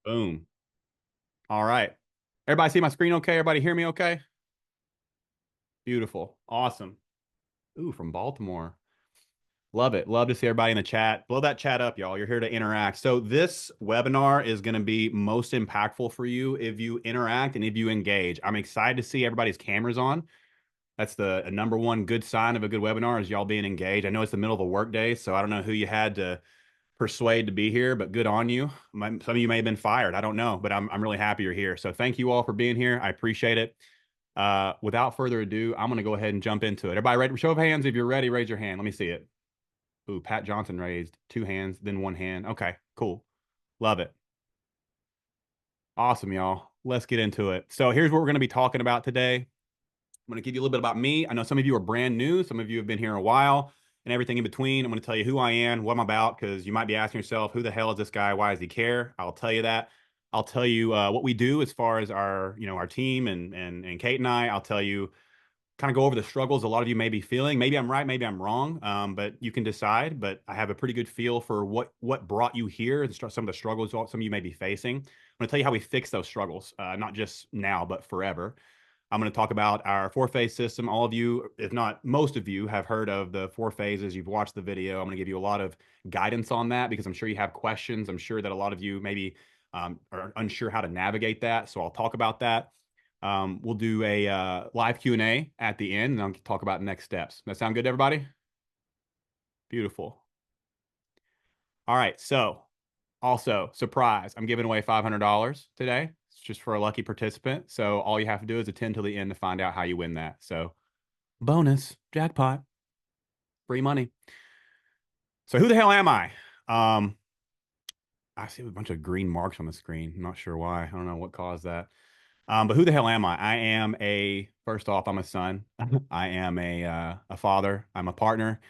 Boom. All right. Everybody see my screen okay? Everybody hear me okay? Beautiful. Awesome. Ooh, from Baltimore. Love it. Love to see everybody in the chat. Blow that chat up, y'all. You're here to interact. So this webinar is going to be most impactful for you if you interact and if you engage. I'm excited to see everybody's cameras on. That's the number one good sign of a good webinar is y'all being engaged. I know it's the middle of a work day, so I don't know who you had to persuade to be here, but good on you. Some of you may have been fired. I don't know, but I'm really happy you're here. So thank you all for being here. I appreciate it. Without further ado, I'm going to go ahead and jump into it. Everybody ready? Show of hands. If you're ready, raise your hand. Let me see it. Ooh, Pat Johnson raised two hands, then one hand. Okay, cool. Love it. Awesome, y'all. Let's get into it. So here's what we're going to be talking about today. I'm going to give you a little bit about me. I know some of you are brand new. Some of you have been here a while and everything in between. I'm going to tell you who I am, what I'm about, because you might be asking yourself, who the hell is this guy? Why does he care? I'll tell you that. I'll tell you what we do as far as our team and Kate and I. I'll tell you kind of go over the struggles a lot of you may be feeling. Maybe I'm right, maybe I'm wrong, but you can decide. But I have a pretty good feel for what brought you here and some of the struggles some of you may be facing. I'm going to tell you how we fix those struggles, not just now, but forever. I'm going to talk about our four-phase system. All of you, if not most of you, have heard of the four phases. You've watched the video. I'm going to give you a lot of guidance on that because I'm sure you have questions. I'm sure that a lot of you maybe are unsure how to navigate that. So I'll talk about that. We'll do a live Q&A at the end, and I'll talk about next steps. That sound good to everybody? Beautiful. All right. So also, surprise, I'm giving away $500 today. It's just for a lucky participant. So all you have to do is attend till the end to find out how you win that. So bonus, jackpot, free money. So who the hell am I? Um, I see a bunch of green marks on the screen. I'm not sure why. I don't know what caused that. But who the hell am I? First off, I'm a son. I am a father. I'm a partner.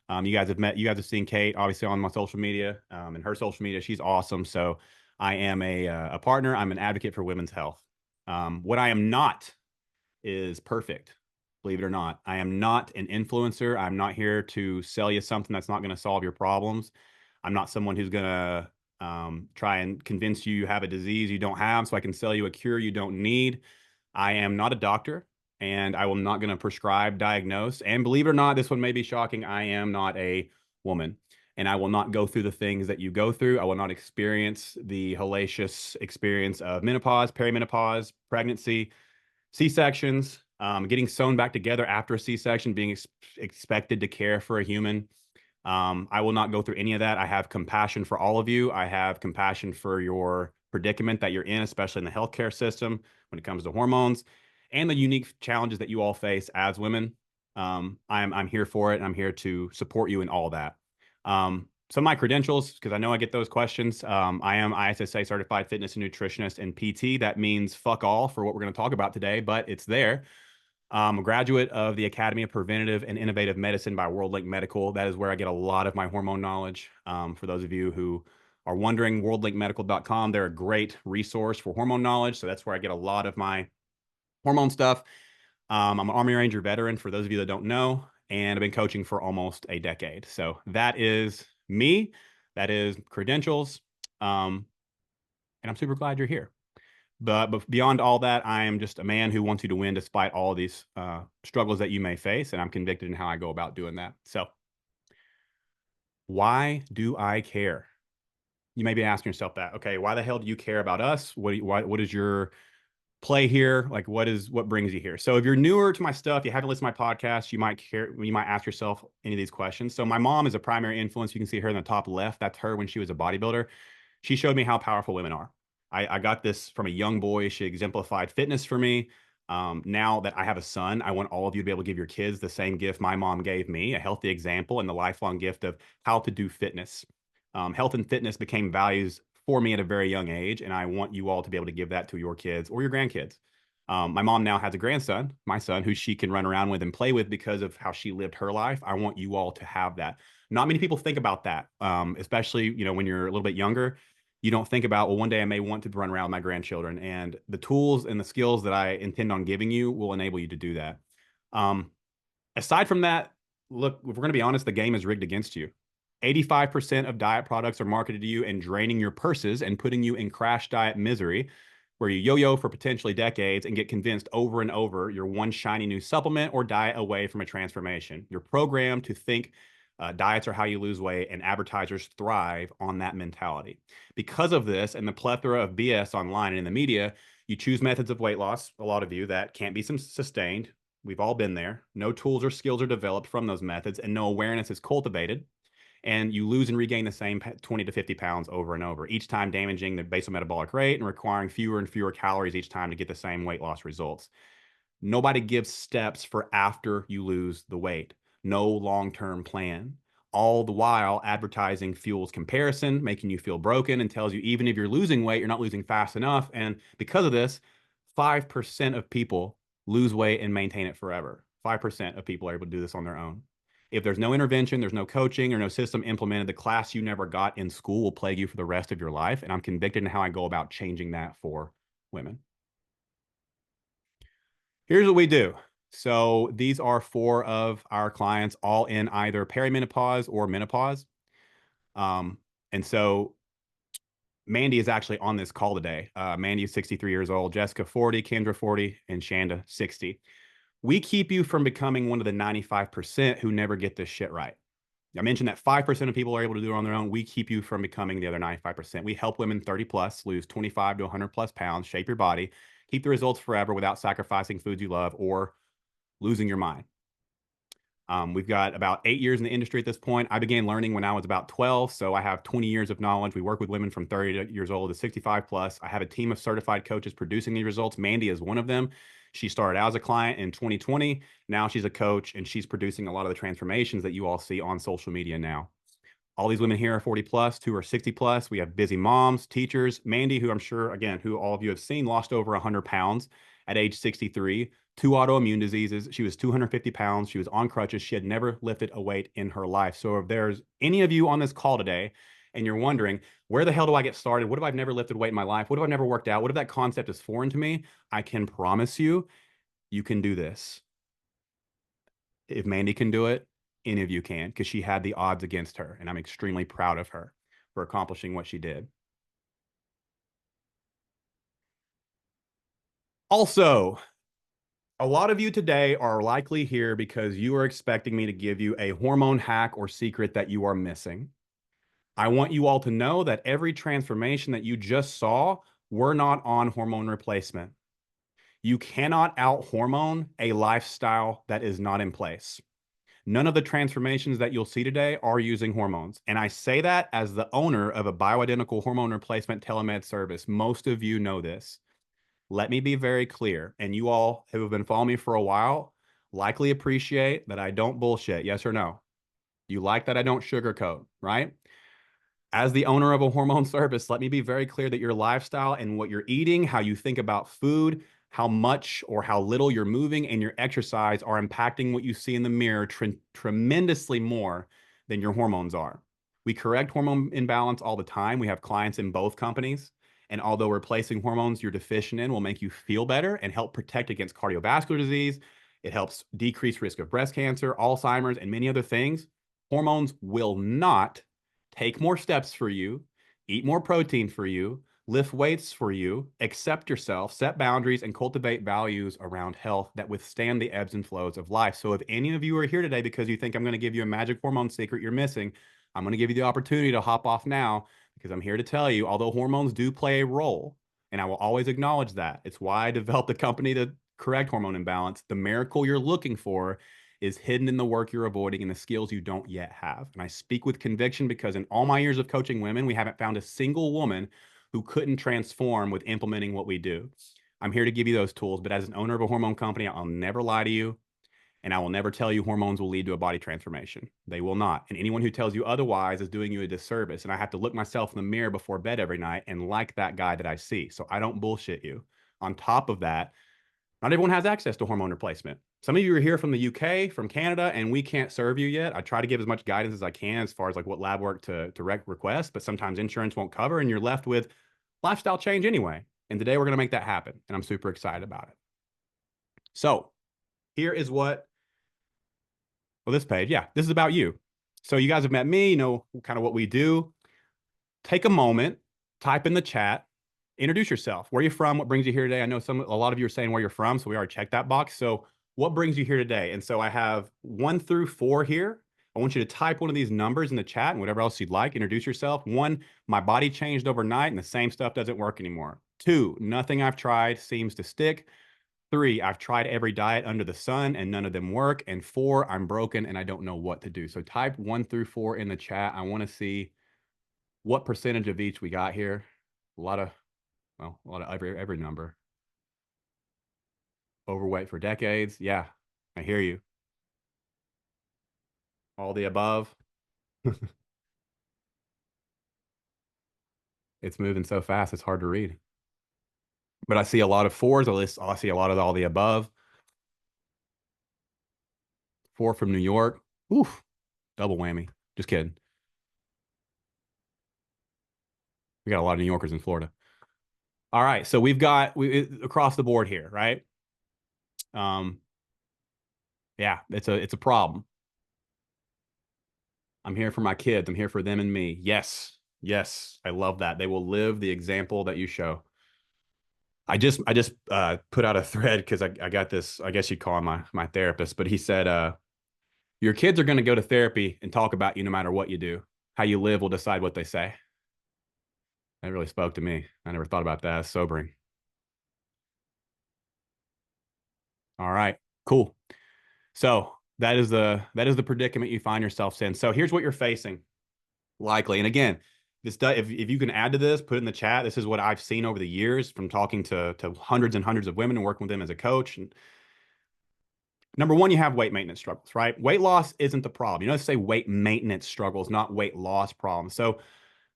You guys have seen Kate, obviously, on my social media, and her social media. She's awesome. So I am a partner. I'm an advocate for women's health. What I am not is perfect. Believe it or not, I am not an influencer. I'm not here to sell you something that's not going to solve your problems. I'm not someone who's going to try and convince you have a disease you don't have so I can sell you a cure you don't need. I am not a doctor and I am not going to prescribe, diagnose. And believe it or not, this one may be shocking. I am not a woman and I will not go through the things that you go through. I will not experience the hellacious experience of menopause, perimenopause, pregnancy, C-sections, getting sewn back together after a C-section, being expected to care for a human. I will not go through any of that. I have compassion for all of you. I have compassion for your predicament that you're in, especially in the healthcare system when it comes to hormones and the unique challenges that you all face as women. I'm here for it, and I'm here to support you in all that. Some of my credentials, because I know I get those questions. I am ISSA certified fitness and nutritionist and PT. That means fuck all for what we're going to talk about today, but it's there. I'm a graduate of the Academy of Preventative and Innovative Medicine by WorldLink Medical. That is where I get a lot of my hormone knowledge. For those of you who are wondering, worldlinkmedical.com, they're a great resource for hormone knowledge. So that's where I get a lot of my hormone stuff. I'm an Army Ranger veteran, for those of you that don't know, and I've been coaching for almost a decade. So that is me. That is credentials. And I'm super glad you're here. But beyond all that, I am just a man who wants you to win despite all these struggles that you may face, and I'm convicted in how I go about doing that. So, why do I care? You may be asking yourself that. Okay, why the hell do you care about us? What is your play here? Like, what brings you here? So, if you're newer to my stuff, you haven't listened to my podcast, you might care. You might ask yourself any of these questions. So, my mom is a primary influence. You can see her in the top left. That's her when she was a bodybuilder. She showed me how powerful women are. I got this from a young boy. She exemplified fitness for me. Now that I have a son, I want all of you to be able to give your kids the same gift my mom gave me, a healthy example and the lifelong gift of how to do fitness. Health and fitness became values for me at a very young age, and I want you all to be able to give that to your kids or your grandkids. My mom now has a grandson, my son, who she can run around with and play with because of how she lived her life. I want you all to have that. Not many people think about that, especially when you're a little bit younger. You don't think about, well, one day I may want to run around with my grandchildren, and the tools and the skills that I intend on giving you will enable you to do that. Um, Aside from that, look, if we're going to be honest, the game is rigged against you. 85% of diet products are marketed to you and draining your purses and putting you in crash diet misery, where you yo-yo for potentially decades and get convinced over and over you're one shiny new supplement or diet away from a transformation. You're programmed to think diets are how you lose weight, and advertisers thrive on that mentality. Because of this and the plethora of BS online and in the media, you choose methods of weight loss, a lot of you, that can't be sustained. We've all been there. No tools or skills are developed from those methods, and no awareness is cultivated. And you lose and regain the same 20 to 50 pounds over and over, each time damaging the basal metabolic rate and requiring fewer and fewer calories each time to get the same weight loss results. Nobody gives steps for after you lose the weight. No long-term plan. All the while, advertising fuels comparison, making you feel broken, and tells you even if you're losing weight, you're not losing fast enough. And because of this, 5% of people lose weight and maintain it forever. 5% of people are able to do this on their own. If there's no intervention, there's no coaching or no system implemented, the class you never got in school will plague you for the rest of your life. And I'm convicted in how I go about changing that for women. Here's what we do. So these are 4 of our clients, all in either perimenopause or menopause. And so Mandy is actually on this call today. Mandy is 63 years old, Jessica 40, Kendra 40, and Shanda 60. We keep you from becoming one of the 95% who never get this shit right. I mentioned that 5% of people are able to do it on their own. We keep you from becoming the other 95%. We help women 30 plus lose 25 to 100 plus pounds, shape your body, keep the results forever without sacrificing foods you love or losing your mind. We've got about 8 years in the industry at this point. I began learning when I was about 12, so I have 20 years of knowledge. We work with women from 30 years old to 65 plus. I have a team of certified coaches producing these results. Mandy is one of them. She started out as a client in 2020. Now she's a coach, and she's producing a lot of the transformations that you all see on social media now. All these women here are 40 plus, 2 are 60 plus. We have busy moms, teachers. Mandy, who I'm sure, again, who all of you have seen, lost over 100 pounds at age 63, 2 autoimmune diseases. She was 250 pounds. She was on crutches. She had never lifted a weight in her life. So if there's any of you on this call today and you're wondering, where the hell do I get started? What if I've never lifted weight in my life? What if I've never worked out? What if that concept is foreign to me? I can promise you, you can do this. If Mandy can do it, any of you can, because she had the odds against her. And I'm extremely proud of her for accomplishing what she did. Also, a lot of you today are likely here because you are expecting me to give you a hormone hack or secret that you are missing. I want you all to know that every transformation that you just saw, we're not on hormone replacement. You cannot out hormone a lifestyle that is not in place. None of the transformations that you'll see today are using hormones. And I say that as the owner of a bioidentical hormone replacement telemed service. Most of you know this. Let me be very clear, and you all who have been following me for a while likely appreciate that I don't bullshit. Yes or no? You like that I don't sugarcoat, right? As the owner of a hormone service, let me be very clear that your lifestyle and what you're eating, how you think about food, how much or how little you're moving, and your exercise are impacting what you see in the mirror tremendously more than your hormones are. We correct hormone imbalance all the time. We have clients in both companies. And although replacing hormones you're deficient in will make you feel better and help protect against cardiovascular disease, it helps decrease risk of breast cancer, Alzheimer's, and many other things. Hormones will not take more steps for you, eat more protein for you, lift weights for you, accept yourself, set boundaries, and cultivate values around health that withstand the ebbs and flows of life. So if any of you are here today because you think I'm going to give you a magic hormone secret you're missing, I'm going to give you the opportunity to hop off now, because I'm here to tell you, although hormones do play a role, and I will always acknowledge that, it's why I developed a company to correct hormone imbalance. The miracle you're looking for is hidden in the work you're avoiding and the skills you don't yet have. And I speak with conviction because in all my years of coaching women, we haven't found a single woman who couldn't transform with implementing what we do. I'm here to give you those tools, but as an owner of a hormone company, I'll never lie to you. And I will never tell you hormones will lead to a body transformation. They will not. And anyone who tells you otherwise is doing you a disservice. And I have to look myself in the mirror before bed every night and like that guy that I see. So I don't bullshit you. On top of that, not everyone has access to hormone replacement. Some of you are here from the UK, from Canada, and we can't serve you yet. I try to give as much guidance as I can as far as like what lab work to request, but sometimes insurance won't cover and you're left with lifestyle change anyway. And today we're going to make that happen. And I'm super excited about it. So here is what, well, this page, yeah, this is about you. So you guys have met me, you know kind of what we do. Take a moment, type in the chat, introduce yourself. Where are you from? What brings you here today? I know a lot of you are saying where you're from, so we already checked that box. So what brings you here today? And so I have 1 through 4 here. I want you to type one of these numbers in the chat and whatever else you'd like. Introduce yourself. 1, my body changed overnight and the same stuff doesn't work anymore. 2, nothing I've tried seems to stick. 3, I've tried every diet under the sun and none of them work. And 4, I'm broken and I don't know what to do. So type 1 through 4 in the chat. I want to see what percentage of each we got here. A lot of, well, a lot of every number. Overweight for decades. Yeah, I hear you. All the above. It's moving so fast, it's hard to read. But I see a lot of 4s. At least I see a lot of all the above. 4 from New York. Oof, double whammy. Just kidding. We got a lot of New Yorkers in Florida. All right, so we've got across the board here, right? Um, yeah, it's a problem. I'm here for my kids. I'm here for them and me. Yes, yes, I love that. They will live the example that you show. I just put out a thread because I got this. I guess you'd call him my therapist, but he said, your kids are going to go to therapy and talk about you no matter what you do. How you live will decide what they say. That really spoke to me. I never thought about that. It's sobering. All right, cool. So that is the predicament you find yourself in. So here's what you're facing, likely. And again, if you can add to this, put it in the chat. This is what I've seen over the years from talking to hundreds and hundreds of women and working with them as a coach. And number one, you have weight maintenance struggles, right? Weight loss isn't the problem. You know, say weight maintenance struggles, not weight loss problems. So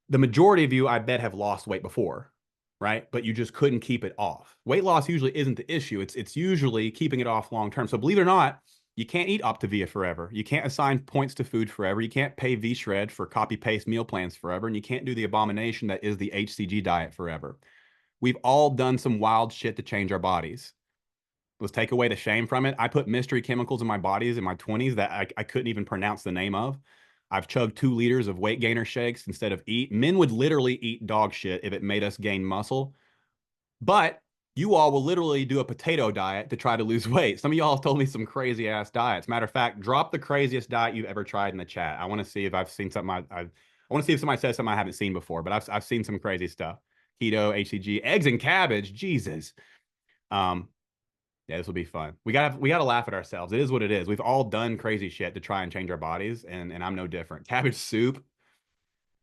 the majority of you, I bet, have lost weight before, right? But you just couldn't keep it off. Weight loss usually isn't the issue. It's usually keeping it off long term. So believe it or not, you can't eat Optavia forever. You can't assign points to food forever. You can't pay V-Shred for copy paste meal plans forever. And you can't do the abomination that is the HCG diet forever. We've all done some wild shit to change our bodies. Let's take away the shame from it. I put mystery chemicals in my bodies in my 20s that I couldn't even pronounce the name of. I've chugged 2 liters of weight gainer shakes instead of eat. Men would literally eat dog shit if it made us gain muscle. But you all will literally do a potato diet to try to lose weight. Some of y'all have told me some crazy ass diets. Matter of fact, drop the craziest diet you've ever tried in the chat. I want to see if I've seen something. I want to see if somebody says something I haven't seen before. But I've seen some crazy stuff. Keto, HCG, eggs and cabbage. Jesus. Um, yeah, this will be fun. We gotta laugh at ourselves. It is what it is. We've all done crazy shit to try and change our bodies, and I'm no different. Cabbage soup,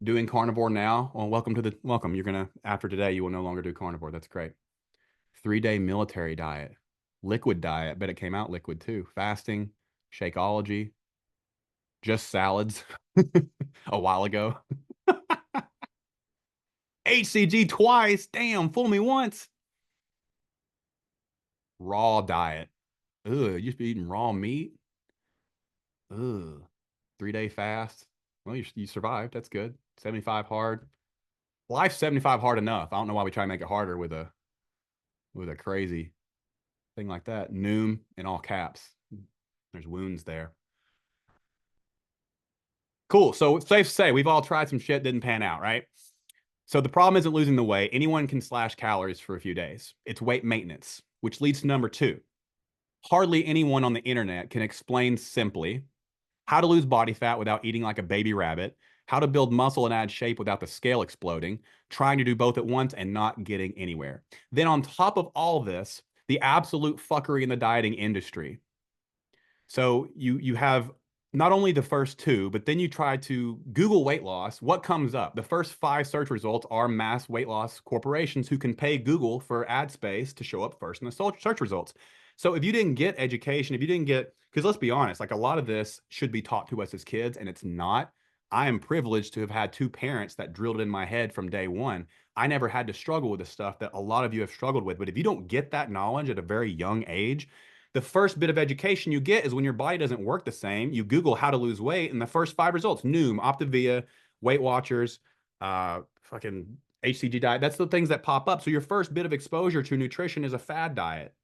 doing carnivore now. Well, welcome. You're gonna after today, you will no longer do carnivore. That's great. 3-day military diet, liquid diet. Bet it came out liquid too. Fasting, Shakeology, just salads. A while ago. HCG twice. Damn, fool me once. Raw diet. Ugh, you used to be eating raw meat. Ugh. 3-day fast. Well, you survived. That's good. 75 hard. Life's 75 hard enough. I don't know why we try to make it harder with a crazy thing like that. Noom in all caps. There's wounds there. Cool. So safe to say we've all tried some shit, didn't pan out, right? So the problem isn't losing the weight. Anyone can slash calories for a few days. It's weight maintenance, which leads to number 2. Hardly anyone on the internet can explain simply how to lose body fat without eating like a baby rabbit, how to build muscle and add shape without the scale exploding, trying to do both at once and not getting anywhere. Then on top of all this, the absolute fuckery in the dieting industry. So you have not only the first 2, but then you try to Google weight loss. What comes up? The first 5 search results are mass weight loss corporations who can pay Google for ad space to show up first in the search results. So if you didn't get education, if you didn't get, because let's be honest, like a lot of this should be taught to us as kids, and it's not. I am privileged to have had 2 parents that drilled it in my head from day one. I never had to struggle with the stuff that a lot of you have struggled with. But if you don't get that knowledge at a very young age, the first bit of education you get is when your body doesn't work the same. You Google how to lose weight, and the first 5 results: Noom, Optavia, Weight Watchers, fucking HCG diet. That's the things that pop up. So your first bit of exposure to nutrition is a fad diet.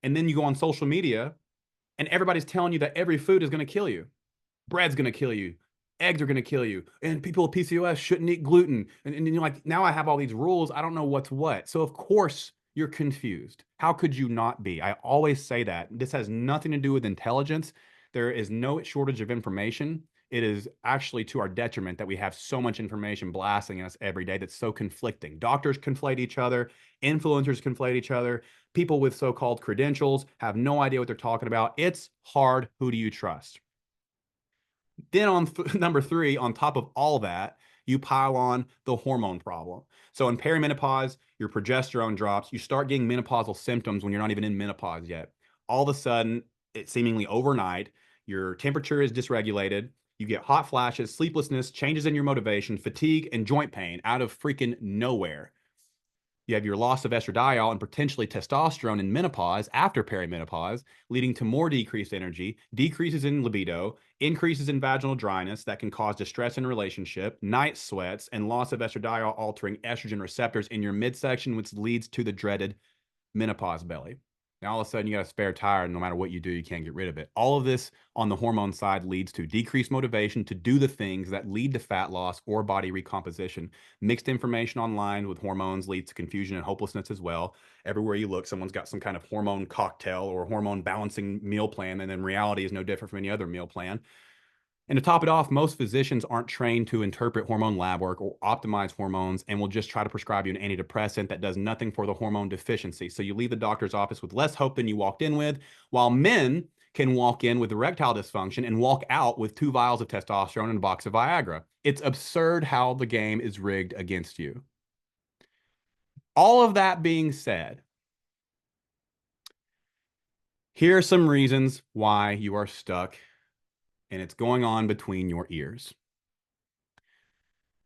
And then you go on social media and everybody's telling you that every food is going to kill you. Bread's going to kill you. Eggs are going to kill you. And people with PCOS shouldn't eat gluten. And you're like, now I have all these rules. I don't know what's what. So, of course, you're confused. How could you not be? I always say that. This has nothing to do with intelligence. There is no shortage of information. It is actually to our detriment that we have so much information blasting us every day that's so conflicting. Doctors conflate each other, influencers conflate each other, people with so called credentials have no idea what they're talking about. It's hard. Who do you trust? Then on number three, on top of all that, you pile on the hormone problem. So in perimenopause, your progesterone drops. You start getting menopausal symptoms when you're not even in menopause yet. All of a sudden, it seemingly overnight, your temperature is dysregulated. You get hot flashes, sleeplessness, changes in your motivation, fatigue, and joint pain out of freaking nowhere. You have your loss of estradiol and potentially testosterone in menopause after perimenopause, leading to more decreased energy, decreases in libido, increases in vaginal dryness that can cause distress in relationship, night sweats, and loss of estradiol altering estrogen receptors in your midsection, which leads to the dreaded menopause belly. Now, all of a sudden, you got a spare tire, and no matter what you do, you can't get rid of it. All of this on the hormone side leads to decreased motivation to do the things that lead to fat loss or body recomposition. Mixed information online with hormones leads to confusion and hopelessness as well. Everywhere you look, someone's got some kind of hormone cocktail or hormone balancing meal plan, and in reality is no different from any other meal plan. And to top it off, most physicians aren't trained to interpret hormone lab work or optimize hormones and will just try to prescribe you an antidepressant that does nothing for the hormone deficiency. So you leave the doctor's office with less hope than you walked in with, while men can walk in with erectile dysfunction and walk out with 2 vials of testosterone and a box of Viagra. It's absurd how the game is rigged against you. All of that being said, here are some reasons why you are stuck and it's going on between your ears.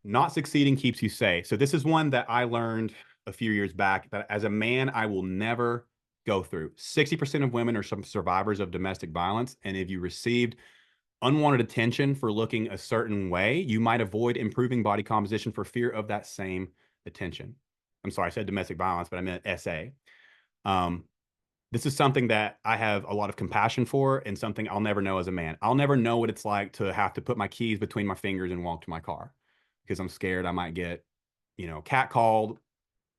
Not succeeding keeps you safe. So this is one that I learned a few years back that as a man, I will never go through. 60% of women are some survivors of domestic violence. And if you received unwanted attention for looking a certain way, you might avoid improving body composition for fear of that same attention. I'm sorry, I said domestic violence, but I meant SA. Um, this is something that I have a lot of compassion for and something I'll never know as a man. I'll never know what it's like to have to put my keys between my fingers and walk to my car because I'm scared I might get, catcalled,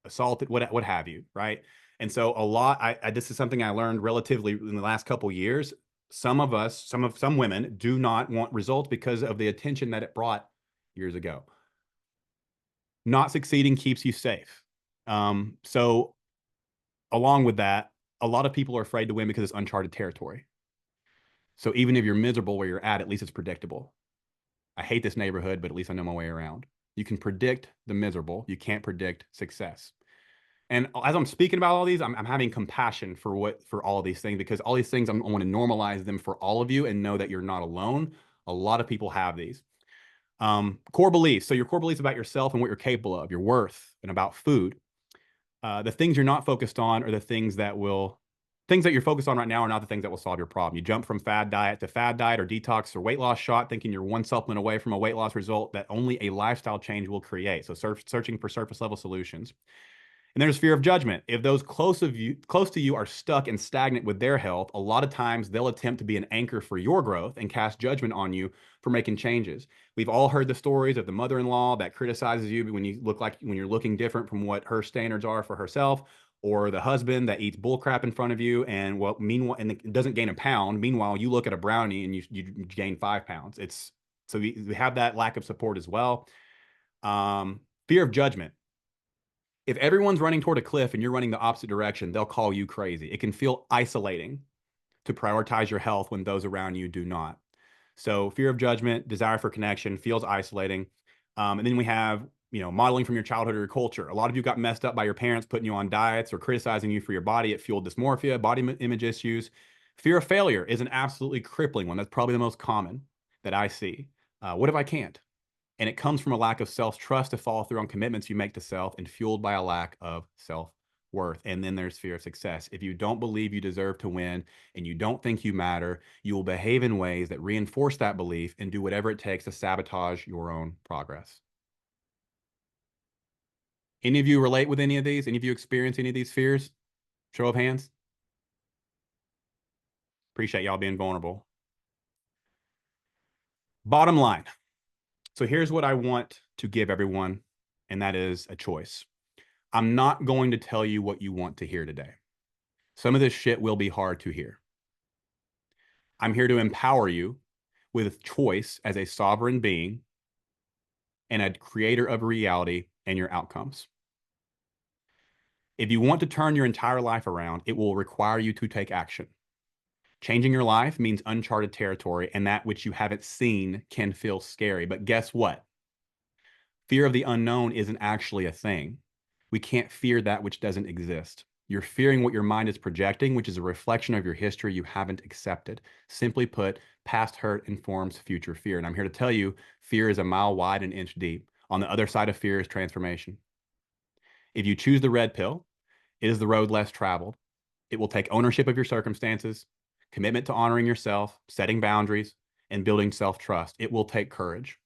assaulted, what have you, right? And so a lot, this is something I learned relatively in the last couple of years. Some of us, some women do not want results because of the attention that it brought years ago. Not succeeding keeps you safe. So along with that, a lot of people are afraid to win because it's uncharted territory. So even if you're miserable where you're at least it's predictable. I hate this neighborhood, but at least I know my way around. You can predict the miserable. You can't predict success. And as I'm speaking about all these, I'm having compassion for all of these things because all these things I want to normalize them for all of you and know that you're not alone. A lot of people have these. Core beliefs. So your core beliefs about yourself and what you're capable of, your worth, and about food. The things you're not focused on are the things that you're focused on right now are not the things that will solve your problem. You jump from fad diet to fad diet or detox or weight loss shot, thinking you're one supplement away from a weight loss result that only a lifestyle change will create. So searching for surface level solutions. And there's fear of judgment. If those close to you are stuck and stagnant with their health, a lot of times they'll attempt to be an anchor for your growth and cast judgment on you for making changes. We've all heard the stories of the mother-in-law that criticizes you when you're looking different from what her standards are for herself, or the husband that eats bullcrap in front of you and meanwhile and it doesn't gain a pound. Meanwhile, you look at a brownie and you gain 5 pounds. It's so we have that lack of support as well. Fear of judgment. If everyone's running toward a cliff and you're running the opposite direction, they'll call you crazy. It can feel isolating to prioritize your health when those around you do not. So fear of judgment, desire for connection feels isolating. And then we have, modeling from your childhood or your culture. A lot of you got messed up by your parents putting you on diets or criticizing you for your body. It fueled dysmorphia, body image issues. Fear of failure is an absolutely crippling one. That's probably the most common that I see. What if I can't? And it comes from a lack of self-trust to follow through on commitments you make to self and fueled by a lack of self-worth. And then there's fear of success. If you don't believe you deserve to win and you don't think you matter, you will behave in ways that reinforce that belief and do whatever it takes to sabotage your own progress. Any of you relate with any of these? Any of you experience any of these fears? Show of hands. Appreciate y'all being vulnerable. Bottom line. So here's what I want to give everyone, and that is a choice. I'm not going to tell you what you want to hear today. Some of this shit will be hard to hear. I'm here to empower you with choice as a sovereign being and a creator of reality and your outcomes. If you want to turn your entire life around, it will require you to take action. Changing your life means uncharted territory, and that which you haven't seen can feel scary. But guess what? Fear of the unknown isn't actually a thing. We can't fear that which doesn't exist. You're fearing what your mind is projecting, which is a reflection of your history you haven't accepted. Simply put, past hurt informs future fear. And I'm here to tell you, fear is a mile wide and an inch deep. On the other side of fear is transformation. If you choose the red pill, it is the road less traveled. It will take ownership of your circumstances, commitment to honoring yourself, setting boundaries, and building self-trust. It will take courage.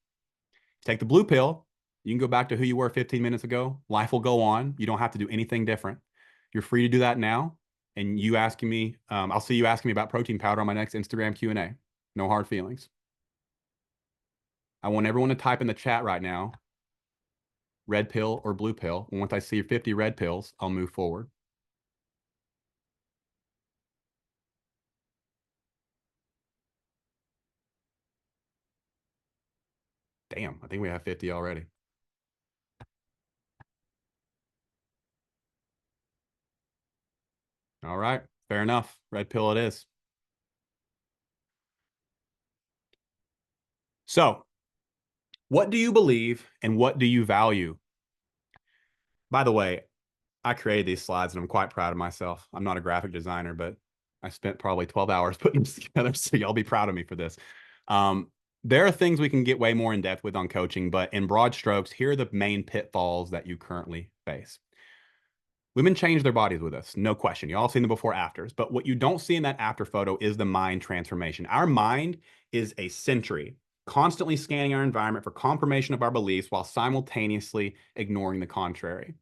Take the blue pill, you can go back to who you were 15 minutes ago. Life will go on. You don't have to do anything different. You're free to do that now. And you asking me, I'll see you asking me about protein powder on my next Instagram Q&A. No hard feelings. I want everyone to type in the chat right now, red pill or blue pill. And once I see 50 red pills, I'll move forward. Damn, I think we have 50 already. All right, fair enough. Red pill it is. So, what do you believe and what do you value? By the way, I created these slides and I'm quite proud of myself. I'm not a graphic designer, but I spent probably 12 hours putting them together. So y'all be proud of me for this. There are things we can get way more in depth with on coaching, but in broad strokes, here are the main pitfalls that you currently face. Women change their bodies with us, no question. You all seen the before afters, but what you don't see in that after photo is the mind transformation. Our mind is a sentry, constantly scanning our environment for confirmation of our beliefs while simultaneously ignoring the contrary.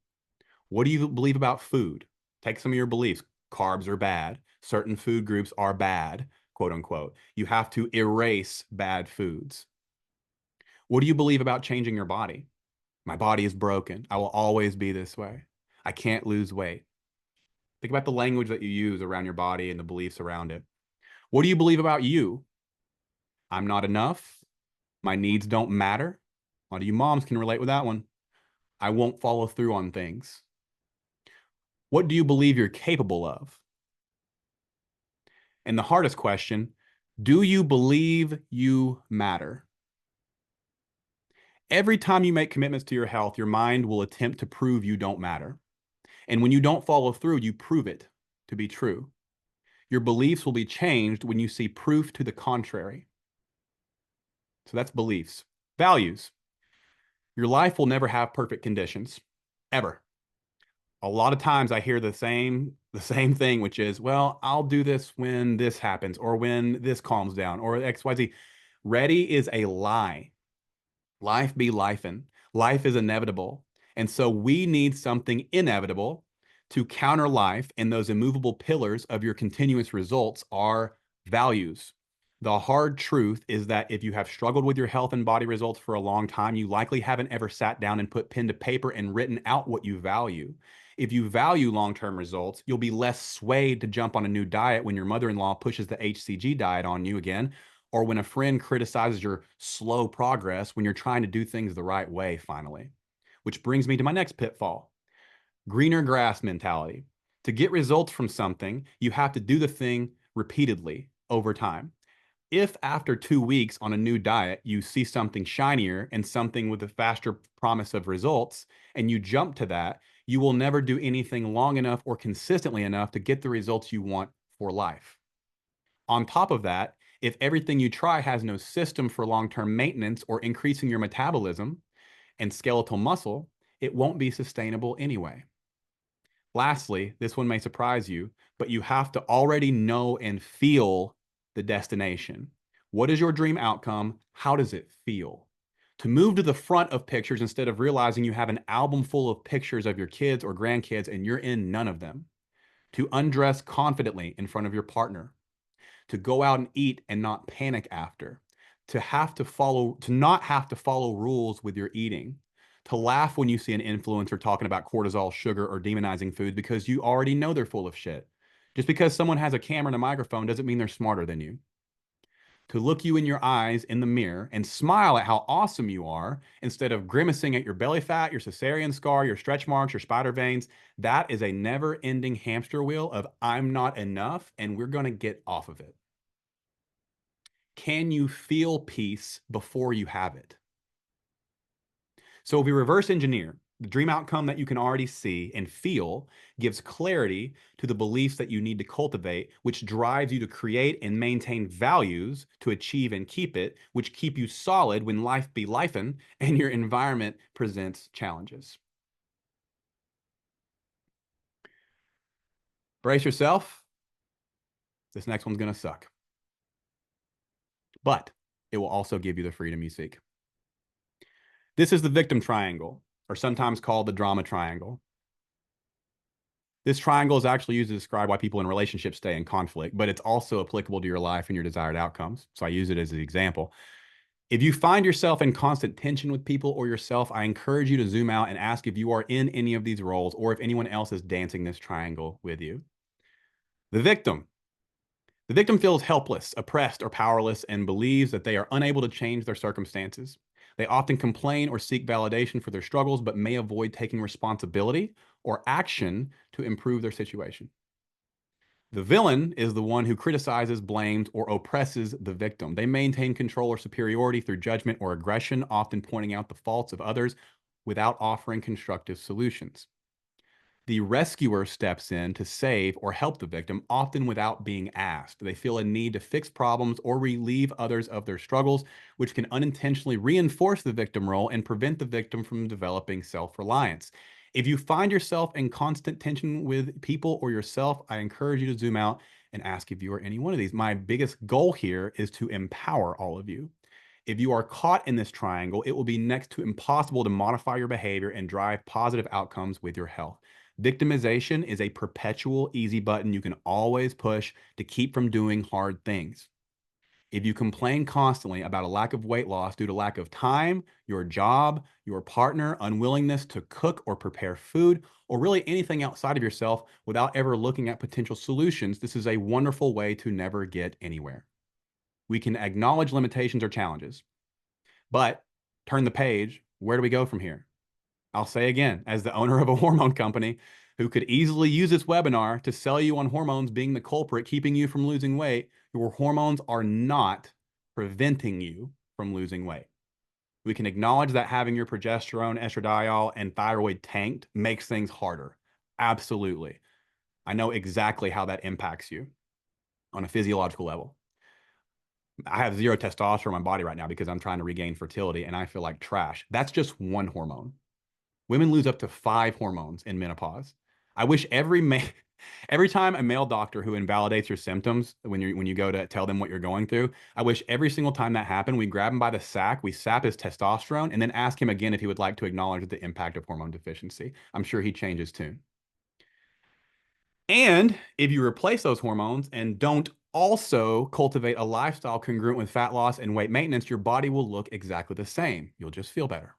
What do you believe about food? Take some of your beliefs. Carbs are bad. Certain food groups are bad, quote unquote. You have to erase bad foods. What do you believe about changing your body? My body is broken. I will always be this way. I can't lose weight. Think about the language that you use around your body and the beliefs around it. What do you believe about you? I'm not enough. My needs don't matter. A lot of you moms can relate with that one. I won't follow through on things. What do you believe you're capable of? And the hardest question, do you believe you matter? Every time you make commitments to your health, your mind will attempt to prove you don't matter. And when you don't follow through, you prove it to be true. Your beliefs will be changed when you see proof to the contrary. So that's beliefs. Values. Your life will never have perfect conditions, ever. A lot of times I hear the same thing, which is, well, I'll do this when this happens or when this calms down or XYZ. Ready is a lie. Life be lifing. Life is inevitable. And so we need something inevitable to counter life. And those immovable pillars of your continuous results are values. The hard truth is that if you have struggled with your health and body results for a long time, you likely haven't ever sat down and put pen to paper and written out what you value. If you value long-term results, you'll be less swayed to jump on a new diet when your mother-in-law pushes the HCG diet on you again, or when a friend criticizes your slow progress when you're trying to do things the right way, finally. Which brings me to my next pitfall, greener grass mentality. To get results from something, you have to do the thing repeatedly over time. If after 2 weeks on a new diet, you see something shinier and something with a faster promise of results, and you jump to that, you will never do anything long enough or consistently enough to get the results you want for life. On top of that, if everything you try has no system for long-term maintenance or increasing your metabolism and skeletal muscle, it won't be sustainable anyway. Lastly, this one may surprise you, but you have to already know and feel the destination. What is your dream outcome? How does it feel? To move to the front of pictures instead of realizing you have an album full of pictures of your kids or grandkids and you're in none of them. To undress confidently in front of your partner. To go out and eat and not panic after. to not have to follow rules with your eating, to laugh when you see an influencer talking about cortisol, sugar, or demonizing food because you already know they're full of shit. Just because someone has a camera and a microphone doesn't mean they're smarter than you. To look you in your eyes in the mirror and smile at how awesome you are instead of grimacing at your belly fat, your cesarean scar, your stretch marks, your spider veins. That is a never ending hamster wheel of I'm not enough, and we're going to get off of it. Can you feel peace before you have it? So if we reverse engineer, the dream outcome that you can already see and feel gives clarity to the beliefs that you need to cultivate, which drives you to create and maintain values to achieve and keep it, which keep you solid when life be lifing and your environment presents challenges. Brace yourself. This next one's going to suck. But it will also give you the freedom you seek. This is the victim triangle, or sometimes called the drama triangle. This triangle is actually used to describe why people in relationships stay in conflict, but it's also applicable to your life and your desired outcomes. So I use it as an example. If you find yourself in constant tension with people or yourself, I encourage you to zoom out and ask if you are in any of these roles or if anyone else is dancing this triangle with you. The victim. The victim feels helpless, oppressed, or powerless and believes that they are unable to change their circumstances. They often complain or seek validation for their struggles, but may avoid taking responsibility or action to improve their situation. The villain is the one who criticizes, blames, or oppresses the victim. They maintain control or superiority through judgment or aggression, often pointing out the faults of others without offering constructive solutions. The rescuer steps in to save or help the victim, often without being asked. They feel a need to fix problems or relieve others of their struggles, which can unintentionally reinforce the victim role and prevent the victim from developing self-reliance. If you find yourself in constant tension with people or yourself, I encourage you to zoom out and ask if you are any one of these. My biggest goal here is to empower all of you. If you are caught in this triangle, it will be next to impossible to modify your behavior and drive positive outcomes with your health. Victimization is a perpetual easy button you can always push to keep from doing hard things. If you complain constantly about a lack of weight loss due to lack of time, your job, your partner, unwillingness to cook or prepare food, or really anything outside of yourself without ever looking at potential solutions, this is a wonderful way to never get anywhere. We can acknowledge limitations or challenges, but turn the page. Where do we go from here? I'll say again, as the owner of a hormone company who could easily use this webinar to sell you on hormones being the culprit keeping you from losing weight, your hormones are not preventing you from losing weight. We can acknowledge that having your progesterone, estradiol, and thyroid tanked makes things harder. Absolutely. I know exactly how that impacts you on a physiological level. I have zero testosterone in my body right now because I'm trying to regain fertility and I feel like trash. That's just one hormone. Women lose up to 5 hormones in menopause. I wish every time a male doctor who invalidates your symptoms when you go to tell them what you're going through, I wish every single time that happened, we grab him by the sack, we sap his testosterone, and then ask him again if he would like to acknowledge the impact of hormone deficiency. I'm sure he'd change his tune. And if you replace those hormones and don't also cultivate a lifestyle congruent with fat loss and weight maintenance, your body will look exactly the same. You'll just feel better.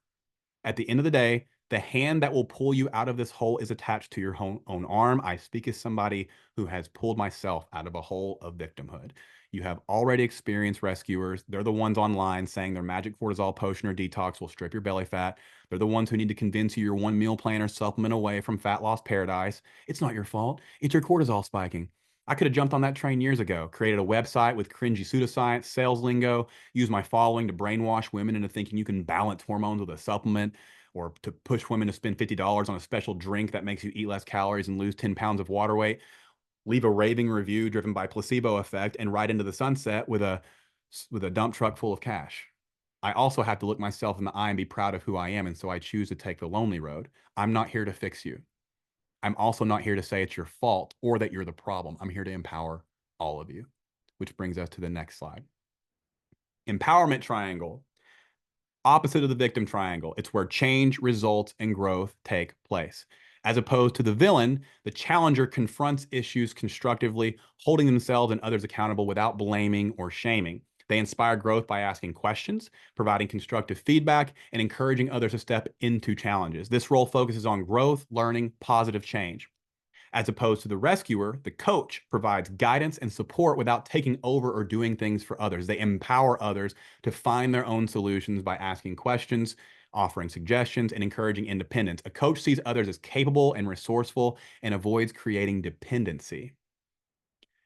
At the end of the day, the hand that will pull you out of this hole is attached to your own arm. I speak as somebody who has pulled myself out of a hole of victimhood. You have already experienced rescuers. They're the ones online saying their magic cortisol potion or detox will strip your belly fat. They're the ones who need to convince you you're one meal plan or supplement away from fat loss paradise. It's not your fault. It's your cortisol spiking. I could have jumped on that train years ago, created a website with cringy pseudoscience, sales lingo, used my following to brainwash women into thinking you can balance hormones with a supplement, or to push women to spend $50 on a special drink that makes you eat less calories and lose 10 pounds of water weight, leave a raving review driven by placebo effect, and ride into the sunset with a dump truck full of cash. I also have to look myself in the eye and be proud of who I am, and so I choose to take the lonely road. I'm not here to fix you. I'm also not here to say it's your fault or that you're the problem. I'm here to empower all of you, which brings us to the next slide. Empowerment triangle. Opposite of the victim triangle. It's where change, results, and growth take place. As opposed to the villain, the challenger confronts issues constructively, holding themselves and others accountable without blaming or shaming. They inspire growth by asking questions, providing constructive feedback, and encouraging others to step into challenges. This role focuses on growth, learning, positive change. As opposed to the rescuer, the coach provides guidance and support without taking over or doing things for others. They empower others to find their own solutions by asking questions, offering suggestions, and encouraging independence. A coach sees others as capable and resourceful and avoids creating dependency.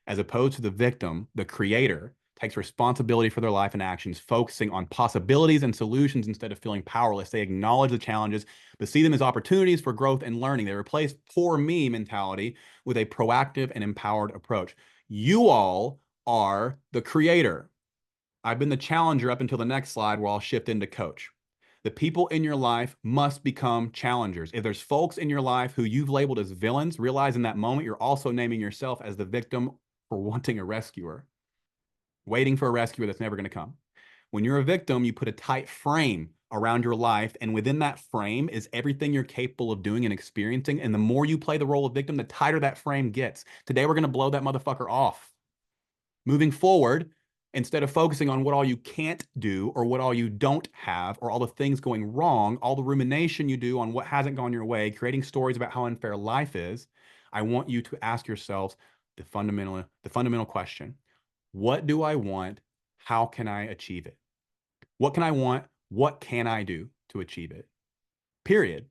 As opposed to the victim, the creator takes responsibility for their life and actions, focusing on possibilities and solutions instead of feeling powerless. They acknowledge the challenges, but see them as opportunities for growth and learning. They replace poor me mentality with a proactive and empowered approach. You all are the creator. I've been the challenger up until the next slide where I'll shift into coach. The people in your life must become challengers. If there's folks in your life who you've labeled as villains, realize in that moment you're also naming yourself as the victim for wanting a rescuer, waiting for a rescuer that's never going to come. When you're a victim, you put a tight frame around your life, and within that frame is everything you're capable of doing and experiencing. And the more you play the role of victim, the tighter that frame gets. Today, we're going to blow that motherfucker off. Moving forward, instead of focusing on what all you can't do or what all you don't have or all the things going wrong, all the rumination you do on what hasn't gone your way, creating stories about how unfair life is, I want you to ask yourselves the fundamental question. What do I want? How can I achieve it? What can I want? What can I do to achieve it? Period.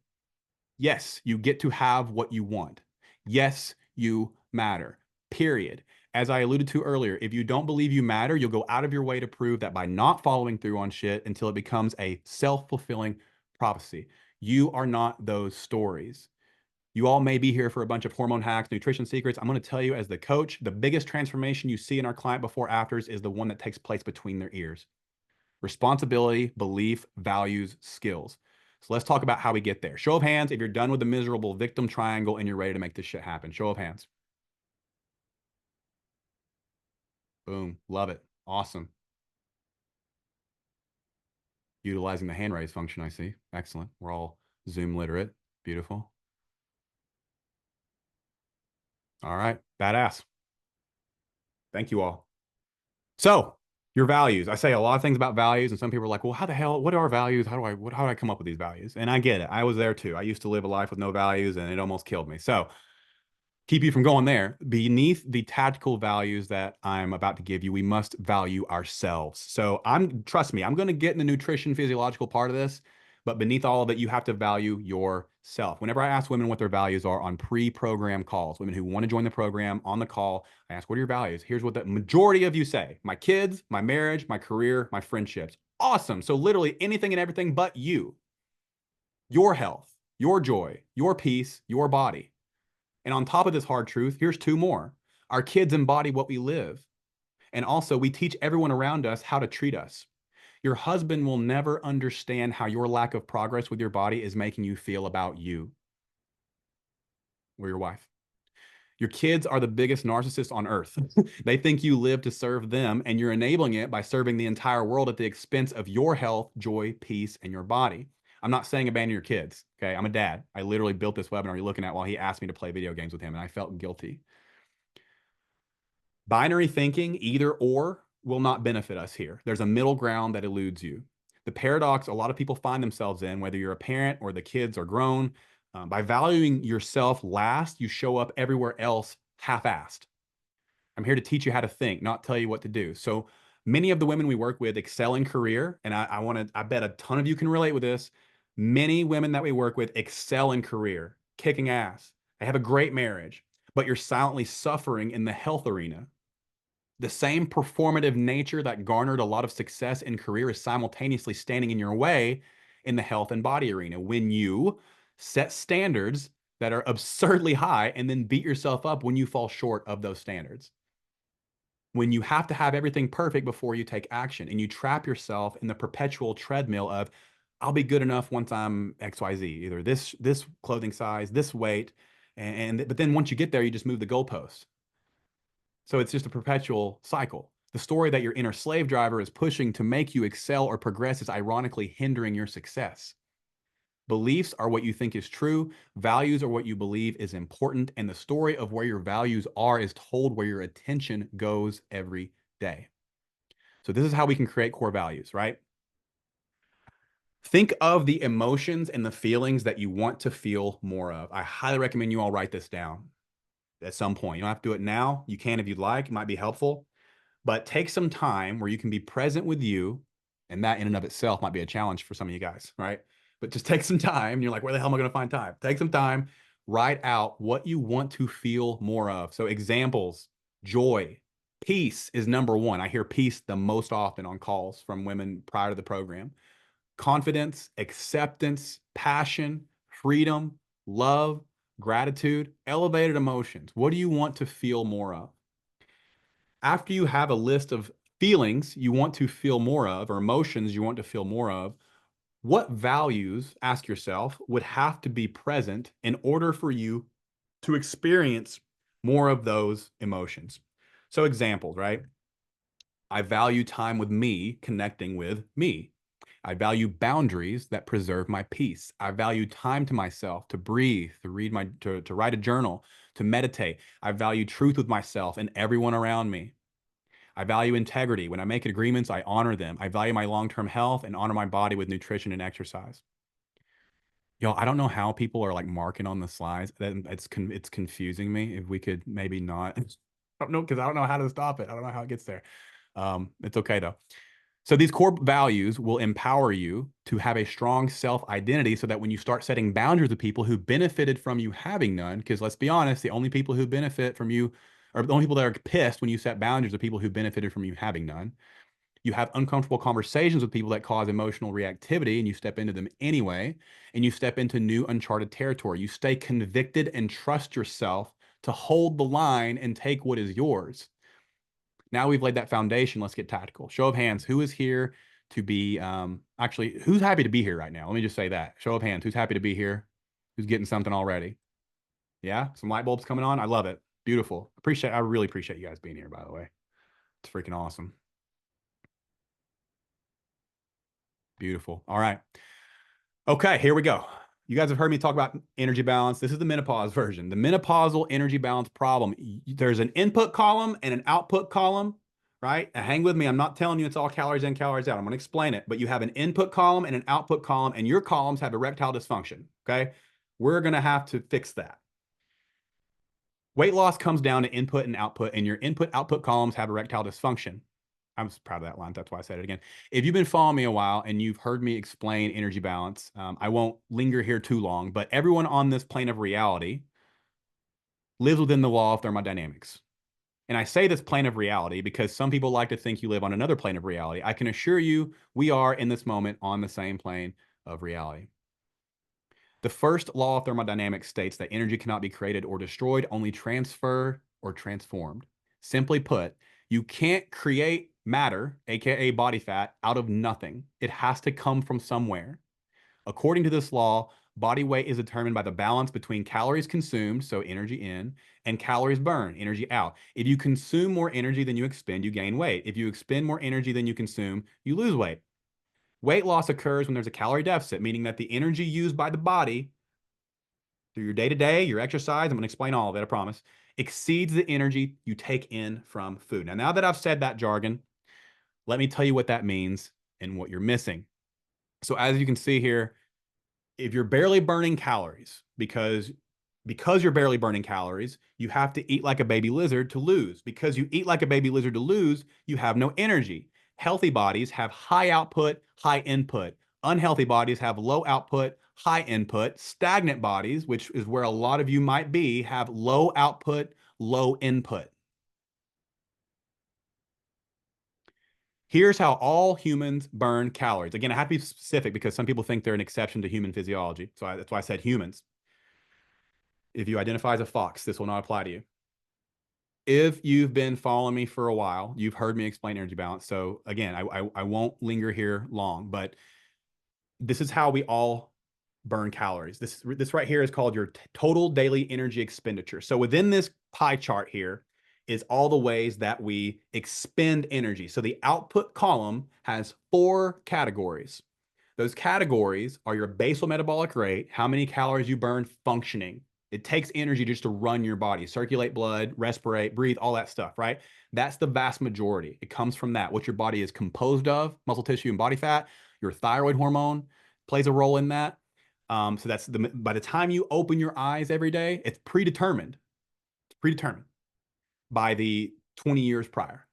Yes, you get to have what you want. Yes, you matter. Period. As I alluded to earlier, if you don't believe you matter, you'll go out of your way to prove that by not following through on shit until it becomes a self-fulfilling prophecy. You are not those stories. You all may be here for a bunch of hormone hacks, nutrition secrets. I'm going to tell you, as the coach, the biggest transformation you see in our client before afters is the one that takes place between their ears. Responsibility, belief, values, skills. So let's talk about how we get there. Show of hands if you're done with the miserable victim triangle and you're ready to make this shit happen. Show of hands. Boom. Love it. Awesome. Utilizing the hand raise function, I see. Excellent. We're all Zoom literate. Beautiful. All right. Badass. Thank you all. So, your values. I say a lot of things about values, and some people are like, well, how the hell, what are our values? How do I come up with these values? And I get it. I was there too. I used to live a life with no values and it almost killed me. So, keep you from going there. Beneath the tactical values that I'm about to give you, we must value ourselves. So trust me, I'm going to get in the nutrition physiological part of this, but beneath all of it, you have to value yourself. Whenever I ask women what their values are on pre-program calls, women who want to join the program on the call, I ask, what are your values? Here's what the majority of you say: my kids, my marriage, my career, my friendships. Awesome. So literally anything and everything but you, your health, your joy, your peace, your body. And on top of this hard truth, here's two more. Our kids embody what we live. And also, we teach everyone around us how to treat us. Your husband will never understand how your lack of progress with your body is making you feel about you or your wife. Your kids are the biggest narcissists on earth. They think you live to serve them, and you're enabling it by serving the entire world at the expense of your health, joy, peace, and your body. I'm not saying abandon your kids. Okay. I'm a dad. I literally built this webinar you're looking at while he asked me to play video games with him, and I felt guilty. Binary thinking, either or, will not benefit us here. There's a middle ground that eludes you. The paradox a lot of people find themselves in, whether you're a parent or the kids are grown, by valuing yourself last, you show up everywhere else half-assed. I'm here to teach you how to think, not tell you what to do. So many of the women we work with excel in career, and I bet a ton of you can relate with this. Many women that we work with excel in career, kicking ass. They have a great marriage, but you're silently suffering in the health arena. The same performative nature that garnered a lot of success in career is simultaneously standing in your way in the health and body arena when you set standards that are absurdly high and then beat yourself up when you fall short of those standards. When you have to have everything perfect before you take action and you trap yourself in the perpetual treadmill of, I'll be good enough once I'm XYZ, either this clothing size, this weight, but then once you get there, you just move the goalposts. So it's just a perpetual cycle. The story that your inner slave driver is pushing to make you excel or progress is ironically hindering your success. Beliefs are what you think is true. Values are what you believe is important. And the story of where your values are is told where your attention goes every day. So this is how we can create core values, right? Think of the emotions and the feelings that you want to feel more of. I highly recommend you all write this down at some point. You don't have to do it now. You can if you'd like. It might be helpful. But take some time where you can be present with you. And that in and of itself might be a challenge for some of you guys, right? But just take some time. And you're like, where the hell am I going to find time? Take some time, write out what you want to feel more of. So examples, joy, peace is number one. I hear peace the most often on calls from women prior to the program. Confidence, acceptance, passion, freedom, love, gratitude, elevated emotions. What do you want to feel more of? After you have a list of feelings you want to feel more of or emotions you want to feel more of, what values, ask yourself, would have to be present in order for you to experience more of those emotions? So, examples, right? I value time with me, connecting with me. I value boundaries that preserve my peace. I value time to myself, to breathe, to write a journal, to meditate. I value truth with myself and everyone around me. I value integrity. When I make agreements, I honor them. I value my long-term health and honor my body with nutrition and exercise. Yo, I don't know how people are like marking on the slides. It's confusing me. If we could maybe not, I don't know because I don't know how to stop it. I don't know how it gets there. It's okay though. So these core values will empower you to have a strong self-identity so that when you start setting boundaries with people who benefited from you having none, because let's be honest, the only people who benefit from you, or the only people that are pissed when you set boundaries are people who benefited from you having none. You have uncomfortable conversations with people that cause emotional reactivity and you step into them anyway, and you step into new uncharted territory. You stay convicted and trust yourself to hold the line and take what is yours. Now we've laid that foundation. Let's get tactical. Show of hands. Who is here to be, actually, who's happy to be here right now? Let me just say that. Show of hands. Who's happy to be here? Who's getting something already? Yeah. Some light bulbs coming on. I love it. Beautiful. I really appreciate you guys being here, by the way. It's freaking awesome. Beautiful. All right. Okay, here we go. You guys have heard me talk about energy balance. This is the menopause version. The menopausal energy balance problem. There's an input column and an output column, right? Now, hang with me. I'm not telling you it's all calories in, calories out. I'm going to explain it. But you have an input column and an output column, and your columns have erectile dysfunction. Okay. We're going to have to fix that. Weight loss comes down to input and output, and your input output columns have erectile dysfunction. I'm proud of that line. That's why I said it again. If you've been following me a while and you've heard me explain energy balance, I won't linger here too long, but everyone on this plane of reality lives within the law of thermodynamics. And I say this plane of reality because some people like to think you live on another plane of reality. I can assure you we are in this moment on the same plane of reality. The first law of thermodynamics states that energy cannot be created or destroyed, only transferred or transformed. Simply put, you can't create matter, aka body fat, out of nothing. It has to come from somewhere. According to this law, body weight is determined by the balance between calories consumed, so energy in, and calories burned, energy out. If you consume more energy than you expend, you gain weight. If you expend more energy than you consume, you lose weight. Weight loss occurs when there's a calorie deficit, meaning that the energy used by the body through your day to day, your exercise, I'm going to explain all of it, I promise, exceeds the energy you take in from food. Now that I've said that jargon, let me tell you what that means and what you're missing. So, as you can see here, if you're barely burning calories because you're barely burning calories, you have to eat like a baby lizard to lose. Because you eat like a baby lizard to lose, you have no energy. Healthy bodies have high output, high input. Unhealthy bodies have low output, high input. Stagnant bodies, which is where a lot of you might be, have low output, low input. Here's how all humans burn calories. Again, I have to be specific because some people think they're an exception to human physiology. So that's why I said humans. If you identify as a fox, this will not apply to you. If you've been following me for a while, you've heard me explain energy balance. So again, I won't linger here long, but this is how we all burn calories. This right here is called your total daily energy expenditure. So within this pie chart here is all the ways that we expend energy. So the output column has 4 categories. Those categories are your basal metabolic rate, how many calories you burn functioning. It takes energy just to run your body, circulate blood, respirate, breathe, all that stuff, right? That's the vast majority. It comes from that. What your body is composed of, muscle tissue and body fat. Your thyroid hormone plays a role in that. So that's by the time you open your eyes every day, it's predetermined. It's predetermined by the 20 years prior.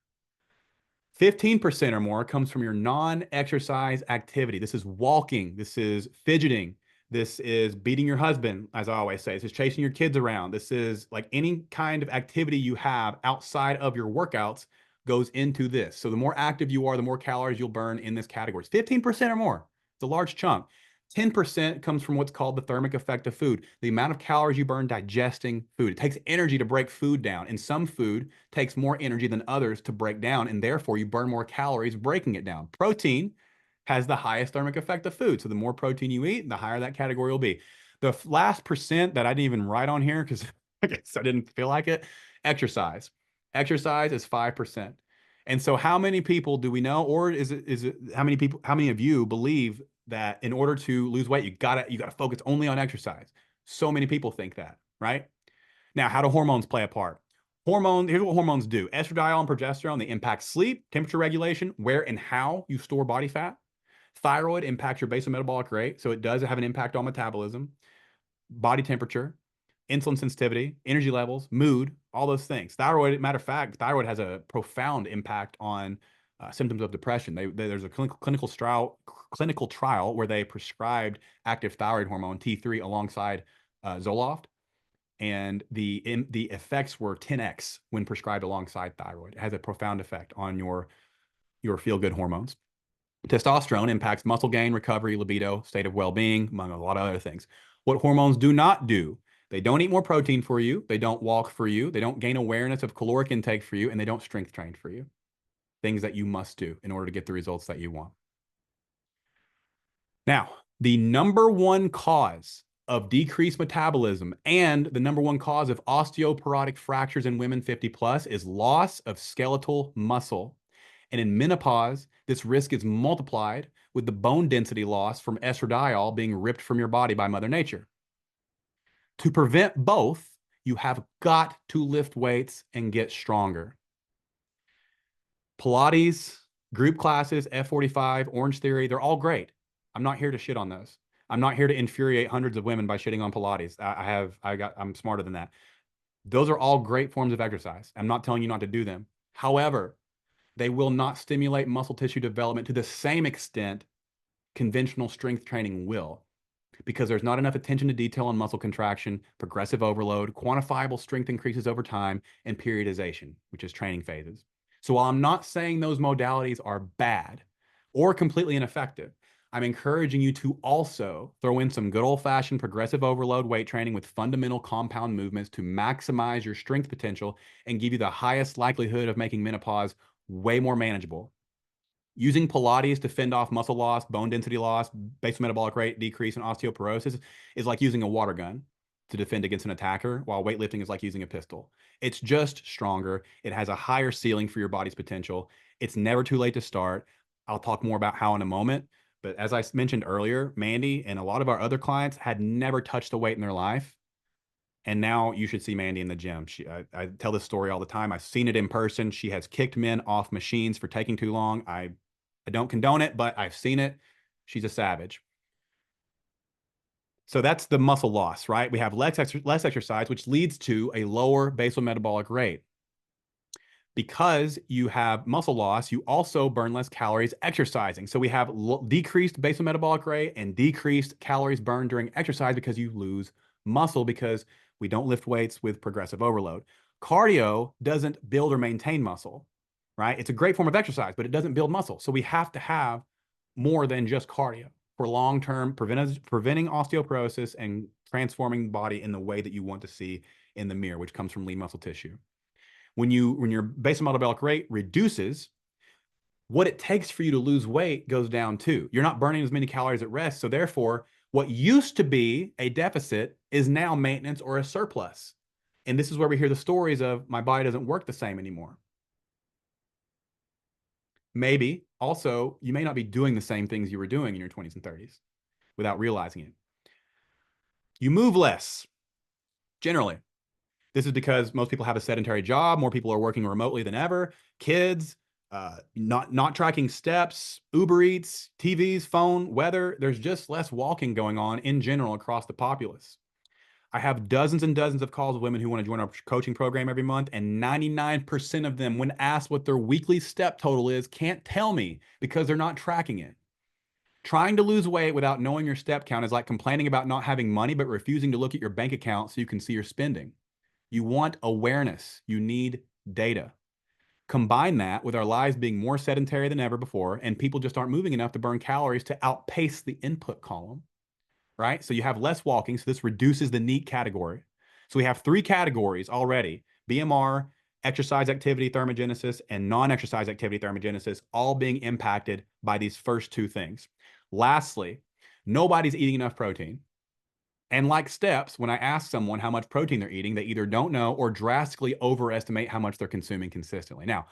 15% or more comes from your non-exercise activity. This is walking. This is fidgeting. This is beating your husband, as I always say. This is chasing your kids around. This is like any kind of activity you have outside of your workouts goes into this. So the more active you are, the more calories you'll burn in this category. 15% or more. It's a large chunk. 10% comes from what's called the thermic effect of food, the amount of calories you burn digesting food. It takes energy to break food down, and some food takes more energy than others to break down, and therefore you burn more calories breaking it down. Protein has the highest thermic effect of food, so the more protein you eat, the higher that category will be. The last percent that I didn't even write on here because I guess I didn't feel like it, exercise. Exercise is 5%. And so how many people do we know, or is it how many of you believe that in order to lose weight, you gotta focus only on exercise? So many people think that, right? Now, how do hormones play a part? Here's what hormones do. Estradiol and progesterone, they impact sleep, temperature regulation, where and how you store body fat. Thyroid impacts your basal metabolic rate, so it does have an impact on metabolism, body temperature, insulin sensitivity, energy levels, mood, all those things. Thyroid, matter of fact, thyroid has a profound impact on symptoms of depression. There's a clinical trial where they prescribed active thyroid hormone T3 alongside Zoloft, and the effects were 10x when prescribed alongside thyroid. It has a profound effect on your feel good hormones. Testosterone impacts muscle gain, recovery, libido, state of well-being, among a lot of other things. What hormones do not do: they don't eat more protein for you, they don't walk for you, they don't gain awareness of caloric intake for you, and they don't strength train for you. Things that you must do in order to get the results that you want. Now, the number one cause of decreased metabolism and the number one cause of osteoporotic fractures in women 50 plus is loss of skeletal muscle. And in menopause, this risk is multiplied with the bone density loss from estradiol being ripped from your body by Mother Nature. To prevent both, you have got to lift weights and get stronger. Pilates, group classes, F45, Orange Theory, they're all great. I'm not here to shit on those. I'm not here to infuriate hundreds of women by shitting on Pilates. I'm smarter than that. Those are all great forms of exercise. I'm not telling you not to do them. However, they will not stimulate muscle tissue development to the same extent conventional strength training will, because there's not enough attention to detail on muscle contraction, progressive overload, quantifiable strength increases over time, and periodization, which is training phases. So while I'm not saying those modalities are bad or completely ineffective, I'm encouraging you to also throw in some good old-fashioned progressive overload weight training with fundamental compound movements to maximize your strength potential and give you the highest likelihood of making menopause way more manageable. Using Pilates to fend off muscle loss, bone density loss, basal metabolic rate decrease, and osteoporosis is like using a water gun to defend against an attacker, while weightlifting is like using a pistol. It's just stronger. It has a higher ceiling for your body's potential. It's never too late to start. I'll talk more about how in a moment. But as I mentioned earlier, Mandy and a lot of our other clients had never touched a weight in their life. And now you should see Mandy in the gym. I tell this story all the time. I've seen it in person. She has kicked men off machines for taking too long. I don't condone it, but I've seen it. She's a savage. So that's the muscle loss, right? We have less exercise, which leads to a lower basal metabolic rate. Because you have muscle loss, you also burn less calories exercising. So we have decreased basal metabolic rate and decreased calories burned during exercise because you lose muscle, because we don't lift weights with progressive overload. Cardio doesn't build or maintain muscle, right? It's a great form of exercise, but it doesn't build muscle. So we have to have more than just cardio for long-term preventing osteoporosis and transforming the body in the way that you want to see in the mirror, which comes from lean muscle tissue. When your basal metabolic rate reduces, what it takes for you to lose weight goes down too. You're not burning as many calories at rest. So therefore, what used to be a deficit is now maintenance or a surplus. And this is where we hear the stories of my body doesn't work the same anymore. Maybe also you may not be doing the same things you were doing in your 20s and 30s without realizing it. You move less. generally. This is because most people have a sedentary job. More people are working remotely than ever. Kids, not tracking steps, Uber Eats, TVs, phone, weather. There's just less walking going on in general across the populace. I have dozens and dozens of calls with women who want to join our coaching program every month, and 99% of them, when asked what their weekly step total is, can't tell me because they're not tracking it. Trying to lose weight without knowing your step count is like complaining about not having money but refusing to look at your bank account so you can see your spending. You want awareness. You need data. Combine that with our lives being more sedentary than ever before, and people just aren't moving enough to burn calories to outpace the input column, right? So you have less walking. So this reduces the NEAT category. So we have three categories already: BMR, exercise activity thermogenesis, and non exercise activity thermogenesis, all being impacted by these first two things. Lastly, nobody's eating enough protein. And like steps, when I ask someone how much protein they're eating, they either don't know or drastically overestimate how much they're consuming consistently. Now,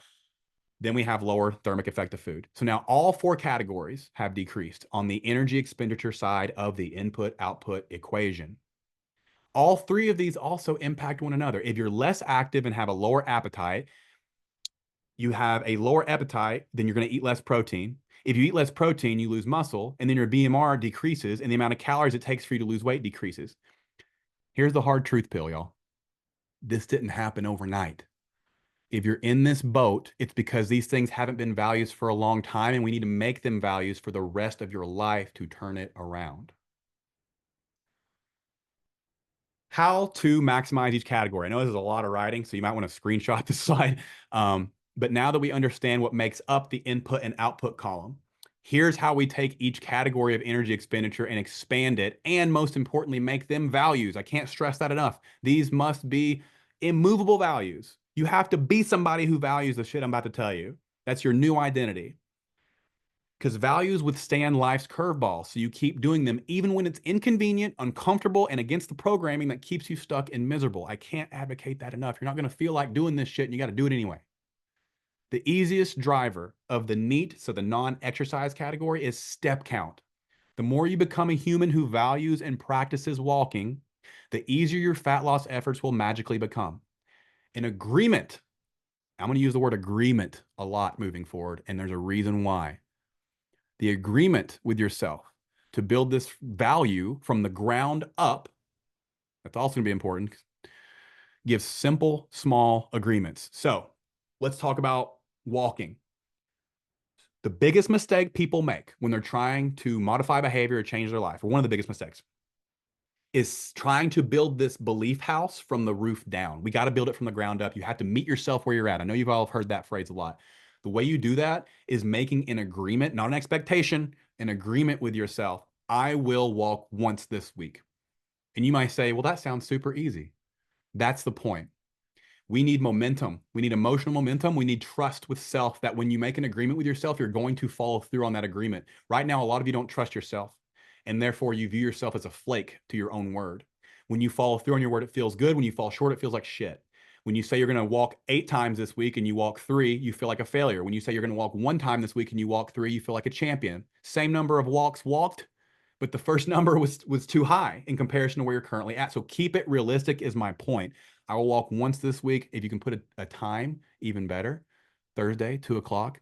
then we have lower thermic effect of food. So now all four categories have decreased on the energy expenditure side of the input output equation. All three of these also impact one another. If you're less active and have a lower appetite, you have a lower appetite, then you're going to eat less protein. If you eat less protein, you lose muscle, and then your BMR decreases, and the amount of calories it takes for you to lose weight decreases. Here's the hard truth pill, y'all. This didn't happen overnight. If you're in this boat, it's because these things haven't been values for a long time, and we need to make them values for the rest of your life to turn it around. How to maximize each category. I know this is a lot of writing, so you might want to screenshot this slide. But now that we understand what makes up the input and output column, here's how we take each category of energy expenditure and expand it, and most importantly, make them values. I can't stress that enough. These must be immovable values. You have to be somebody who values the shit I'm about to tell you. That's your new identity. Because values withstand life's curveballs. So you keep doing them even when it's inconvenient, uncomfortable, and against the programming that keeps you stuck and miserable. I can't advocate that enough. You're not going to feel like doing this shit, and you got to do it anyway. The easiest driver of the NEAT, so the non-exercise category, is step count. The more you become a human who values and practices walking, the easier your fat loss efforts will magically become. An agreement, I'm going to use the word agreement a lot moving forward, and there's a reason why. The agreement with yourself to build this value from the ground up, that's also going to be important, give simple, small agreements. So let's talk about walking. The biggest mistake people make when they're trying to modify behavior or change their life, or one of the biggest mistakes, is trying to build this belief house from the roof down. We got to build it from the ground up. You have to meet yourself where you're at. I know you've all heard that phrase a lot. The way you do that is making an agreement, not an expectation, an agreement with yourself. I will walk once this week. And you might say, well, that sounds super easy. That's the point. We need momentum. We need emotional momentum. We need trust with self that when you make an agreement with yourself, you're going to follow through on that agreement. Right now, a lot of you don't trust yourself, and therefore you view yourself as a flake to your own word. When you follow through on your word, it feels good. When you fall short, it feels like shit. When you say you're going to walk 8 times this week and you walk 3, you feel like a failure. When you say you're going to walk 1 time this week and you walk 3, you feel like a champion. Same number of walks walked, but the first number was too high in comparison to where you're currently at. So keep it realistic is my point. I will walk once this week. If you can put a time, even better. Thursday, 2:00.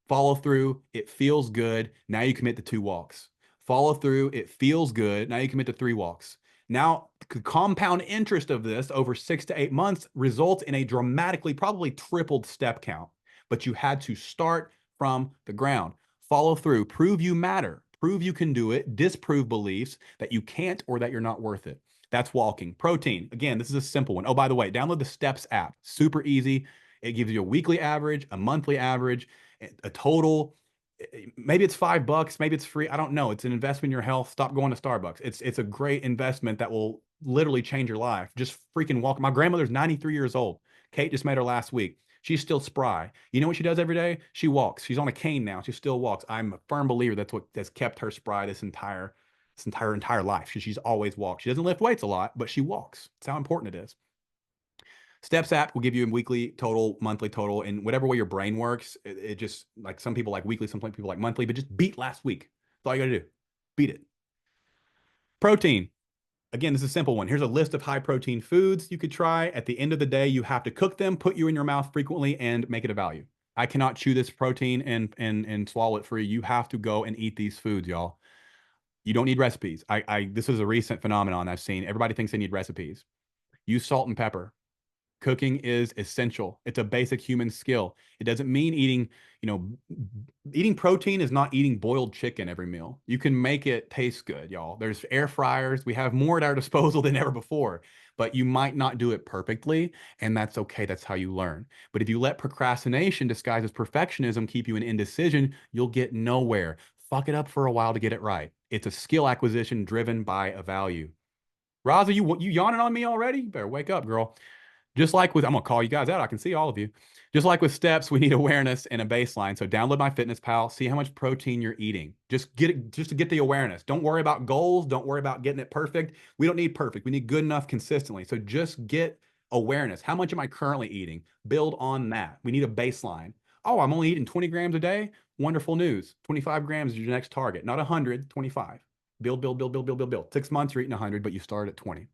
Follow through. It feels good. Now you commit to 2 walks. Follow through. It feels good. Now you commit to 3 walks. Now, the compound interest of this over 6 to 8 months results in a dramatically, probably tripled step count. But you had to start from the ground. Follow through. Prove you matter. Prove you can do it. Disprove beliefs that you can't or that you're not worth it. That's walking. Protein. Again, this is a simple one. Oh, by the way, download the Steps app. Super easy. It gives you a weekly average, a monthly average, a total. Maybe it's $5, maybe it's free. I don't know. It's an investment in your health. Stop going to Starbucks. It's a great investment that will literally change your life. Just freaking walk. My grandmother's 93 years old. Kate just met her last week. She's still spry. You know what she does every day? She walks. She's on a cane now. She still walks. I'm a firm believer that's what has kept her spry this entire life. She's always walked. She doesn't lift weights a lot, but she walks. That's how important it is. Steps app will give you a weekly total, monthly total, and whatever way your brain works. It just, like, some people like weekly, some people like monthly, but just beat last week. That's all you got to do. Beat it. Protein. Again, this is a simple one. Here's a list of high protein foods you could try. At the end of the day, you have to cook them, put you in your mouth frequently, and make it a value. I cannot chew this protein and swallow it free. You have to go and eat these foods, y'all. You don't need recipes. This is a recent phenomenon I've seen. Everybody thinks they need recipes. Use salt and pepper. Cooking is essential. It's a basic human skill. It doesn't mean eating, you know, eating protein is not eating boiled chicken every meal. You can make it taste good, y'all. There's air fryers. We have more at our disposal than ever before, but you might not do it perfectly, and that's okay. That's how you learn. But if you let procrastination disguised as perfectionism keep you in indecision, you'll get nowhere. Fuck it up for a while to get it right. It's a skill acquisition driven by a value. Raza, you yawning on me already? You better wake up, girl. Just like with, I'm gonna call you guys out. I can see all of you. Just like with steps, we need awareness and a baseline. So download my Fitness Pal, see how much protein you're eating. Just get it, just to get the awareness. Don't worry about goals. Don't worry about getting it perfect. We don't need perfect. We need good enough consistently. So just get awareness. How much am I currently eating? Build on that. We need a baseline. Oh, I'm only eating 20 grams a day. Wonderful news. 25 grams is your next target, not 100, 25. Build, build, build, build, build, build, build. 6 months, you're eating 100, but you start at 20.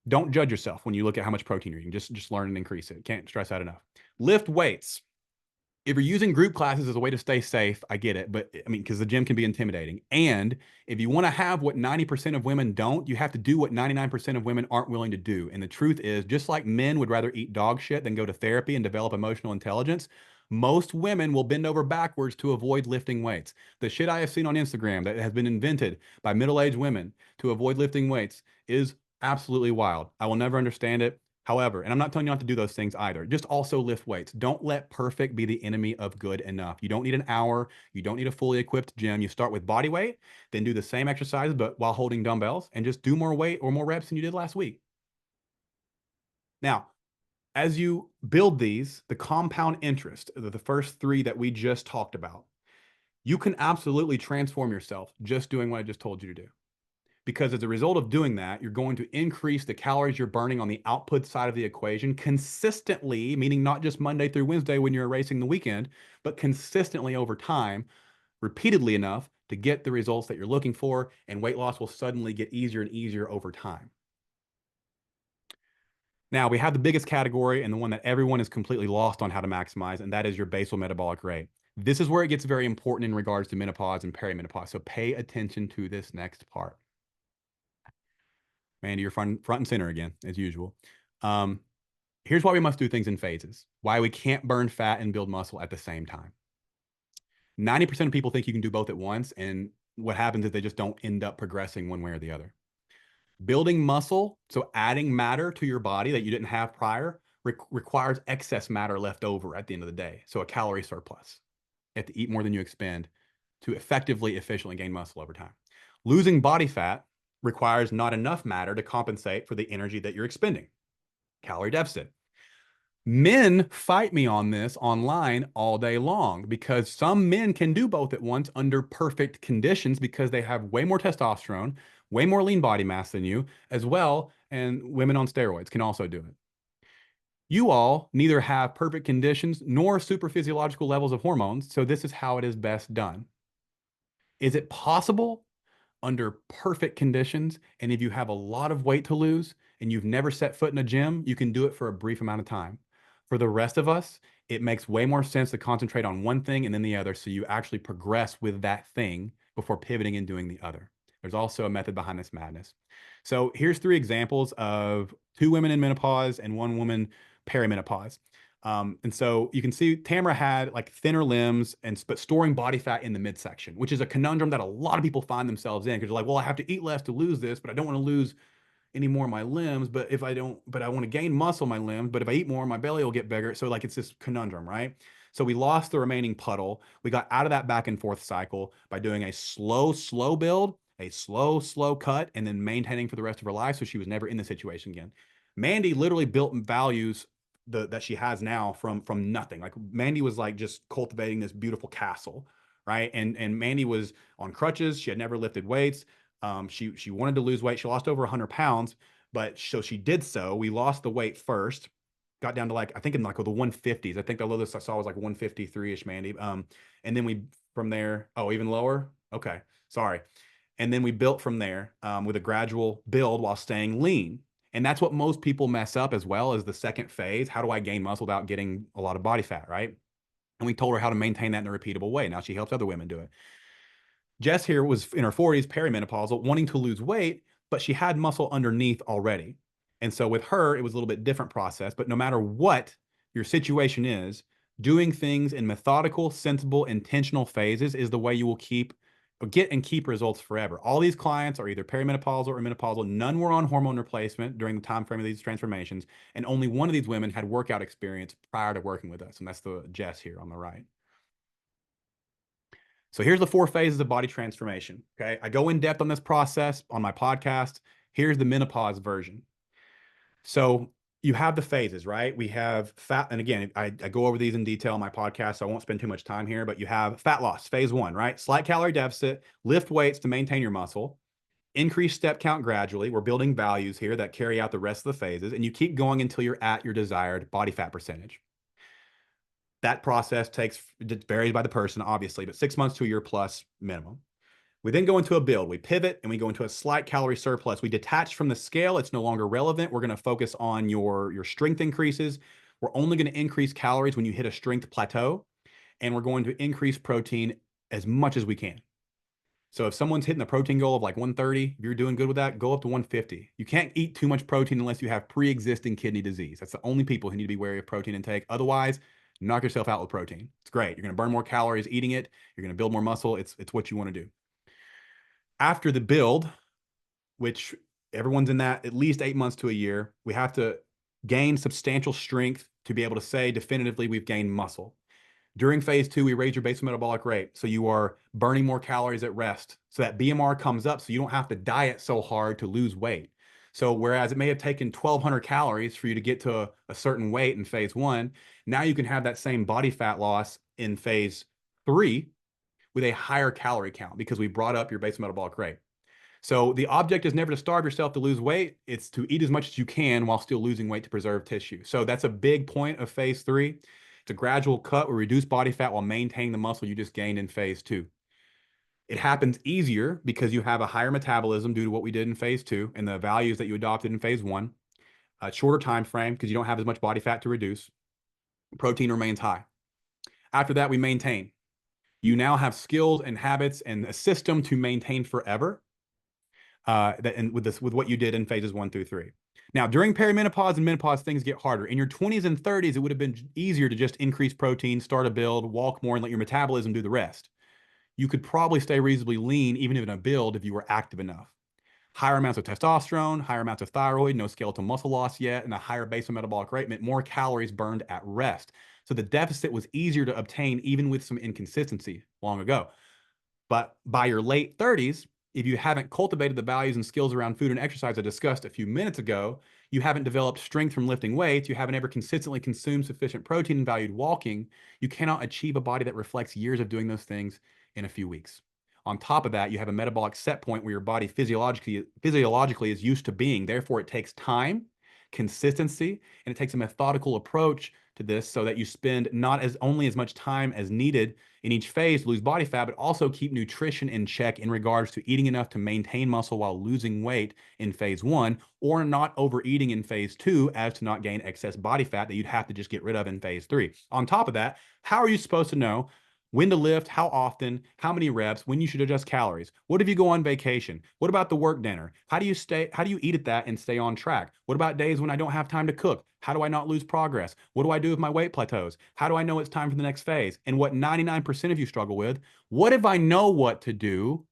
Don't judge yourself when you look at how much protein you're eating. Just learn and increase it. Can't stress that enough. Lift weights. If you're using group classes as a way to stay safe, I get it. But I mean, because the gym can be intimidating. And if you want to have what 90% of women don't, you have to do what 99% of women aren't willing to do. And the truth is, just like men would rather eat dog shit than go to therapy and develop emotional intelligence, most women will bend over backwards to avoid lifting weights. The shit I have seen on Instagram that has been invented by middle-aged women to avoid lifting weights is absolutely wild. I will never understand it. However, and I'm not telling you not to do those things either, just also lift weights. Don't let perfect be the enemy of good enough. You don't need an hour. You don't need a fully equipped gym. You start with body weight, then do the same exercises, but while holding dumbbells, and just do more weight or more reps than you did last week. Now, as you build these, the compound interest, the first three that we just talked about, you can absolutely transform yourself just doing what I just told you to do. Because as a result of doing that, you're going to increase the calories you're burning on the output side of the equation consistently, meaning not just Monday through Wednesday when you're racing the weekend, but consistently over time, repeatedly enough to get the results that you're looking for, and weight loss will suddenly get easier and easier over time. Now, we have the biggest category and the one that everyone is completely lost on how to maximize, and that is your basal metabolic rate. This is where it gets very important in regards to menopause and perimenopause. So pay attention to this next part. Mandy, you're front and center again, as usual. Here's why we must do things in phases. Why we can't burn fat and build muscle at the same time. 90% of people think you can do both at once, and what happens is they just don't end up progressing one way or the other. Building muscle, so adding matter to your body that you didn't have prior, requires excess matter left over at the end of the day. So a calorie surplus. You have to eat more than you expend to effectively, efficiently gain muscle over time. Losing body fat requires not enough matter to compensate for the energy that you're expending. Calorie deficit. Men fight me on this online all day long because some men can do both at once under perfect conditions because they have way more testosterone, way more lean body mass than you as well, and women on steroids can also do it. You all neither have perfect conditions nor super physiological levels of hormones, so this is how it is best done. Is it possible under perfect conditions? And if you have a lot of weight to lose and you've never set foot in a gym, you can do it for a brief amount of time. For the rest of us, it makes way more sense to concentrate on one thing and then the other so you actually progress with that thing before pivoting and doing the other. There's also a method behind this madness. So here's 3 examples of 2 women in menopause and 1 woman perimenopause. And so you can see Tamara had like thinner limbs but storing body fat in the midsection, which is a conundrum that a lot of people find themselves in because they're like, well, I have to eat less to lose this, but I don't want to lose any more of my limbs. But if I don't, but I want to gain muscle in my limbs, but if I eat more, my belly will get bigger. So like it's this conundrum, right? So we lost the remaining puddle. We got out of that back and forth cycle by doing a slow build, a slow cut, and then maintaining for the rest of her life. So she was never in the situation again. Mandy literally built values that she has now from nothing. Like Mandy was like just cultivating this beautiful castle, right? And Mandy was on crutches. She had never lifted weights. She wanted to lose weight. She lost over 100 pounds, but so she did so. We lost the weight first, got down to like I think in like the 150s. I think the lowest I saw was like 153ish, Mandy. And then we from there. Oh, even lower. Okay, sorry. And then we built from there with a gradual build while staying lean. And that's what most people mess up as well as the second phase. How do I gain muscle without getting a lot of body fat, right? And we told her how to maintain that in a repeatable way. Now she helps other women do it. Jess here was in her 40s, perimenopausal, wanting to lose weight, but she had muscle underneath already. And so with her, it was a little bit different process. But no matter what your situation is, doing things in methodical, sensible, intentional phases is the way you will get and keep results forever. All these clients are either perimenopausal or menopausal. None were on hormone replacement during the time frame of these transformations, and only one of these women had workout experience prior to working with us, and that's the Jess here on the right. So here's the 4 phases of body transformation. Okay. I go in depth on this process on my podcast. Here's the menopause version. So you have the phases, right? We have fat. And again, I go over these in detail on my podcast, so I won't spend too much time here, but you have fat loss, phase 1, right? Slight calorie deficit, lift weights to maintain your muscle, increase step count gradually. We're building values here that carry out the rest of the phases, and you keep going until you're at your desired body fat percentage. That process it varies by the person, obviously, but 6 months to a year plus minimum. We then go into a build. We pivot and we go into a slight calorie surplus. We detach from the scale. It's no longer relevant. We're going to focus on your strength increases. We're only going to increase calories when you hit a strength plateau, and we're going to increase protein as much as we can. So if someone's hitting the protein goal of like 130, if you're doing good with that, go up to 150. You can't eat too much protein unless you have pre-existing kidney disease. That's the only people who need to be wary of protein intake. Otherwise, knock yourself out with protein. It's great. You're going to burn more calories eating it. You're going to build more muscle. It's what you want to do. After the build, which everyone's in that at least 8 months to a year, we have to gain substantial strength to be able to say definitively we've gained muscle. During phase 2, we raise your basal metabolic rate. So you are burning more calories at rest. So that BMR comes up so you don't have to diet so hard to lose weight. So whereas it may have taken 1,200 calories for you to get to a certain weight in phase 1, now you can have that same body fat loss in phase 3 with a higher calorie count because we brought up your basal metabolic rate. So the object is never to starve yourself to lose weight. It's to eat as much as you can while still losing weight to preserve tissue. So that's a big point of phase 3. It's a gradual cut. We reduce body fat while maintaining the muscle you just gained in phase 2. It happens easier because you have a higher metabolism due to what we did in phase 2 and the values that you adopted in phase 1. A shorter time frame because you don't have as much body fat to reduce. Protein remains high. After that, we maintain. You now have skills and habits and a system to maintain forever. With what you did in phases 1 through 3. Now, during perimenopause and menopause, things get harder. In your 20s and 30s, it would have been easier to just increase protein, start a build, walk more, and let your metabolism do the rest. You could probably stay reasonably lean, even in a build, if you were active enough. Higher amounts of testosterone, higher amounts of thyroid, no skeletal muscle loss yet, and a higher basal metabolic rate meant more calories burned at rest. So the deficit was easier to obtain, even with some inconsistency long ago. But by your late 30s, if you haven't cultivated the values and skills around food and exercise I discussed a few minutes ago, you haven't developed strength from lifting weights, you haven't ever consistently consumed sufficient protein and valued walking, you cannot achieve a body that reflects years of doing those things in a few weeks. On top of that, you have a metabolic set point where your body physiologically is used to being. Therefore, it takes time, consistency, and it takes a methodical approach to this so that you spend not as only as much time as needed in each phase to lose body fat, but also keep nutrition in check in regards to eating enough to maintain muscle while losing weight in phase 1, or not overeating in phase 2 as to not gain excess body fat that you'd have to just get rid of in phase 3. On top of that, how are you supposed to know when to lift, how often, how many reps, when you should adjust calories? What if you go on vacation? What about the work dinner? How do you eat at that and stay on track? What about days when I don't have time to cook? How do I not lose progress? What do I do if my weight plateaus? How do I know it's time for the next phase? And what 99% of you struggle with, what if I know what to do,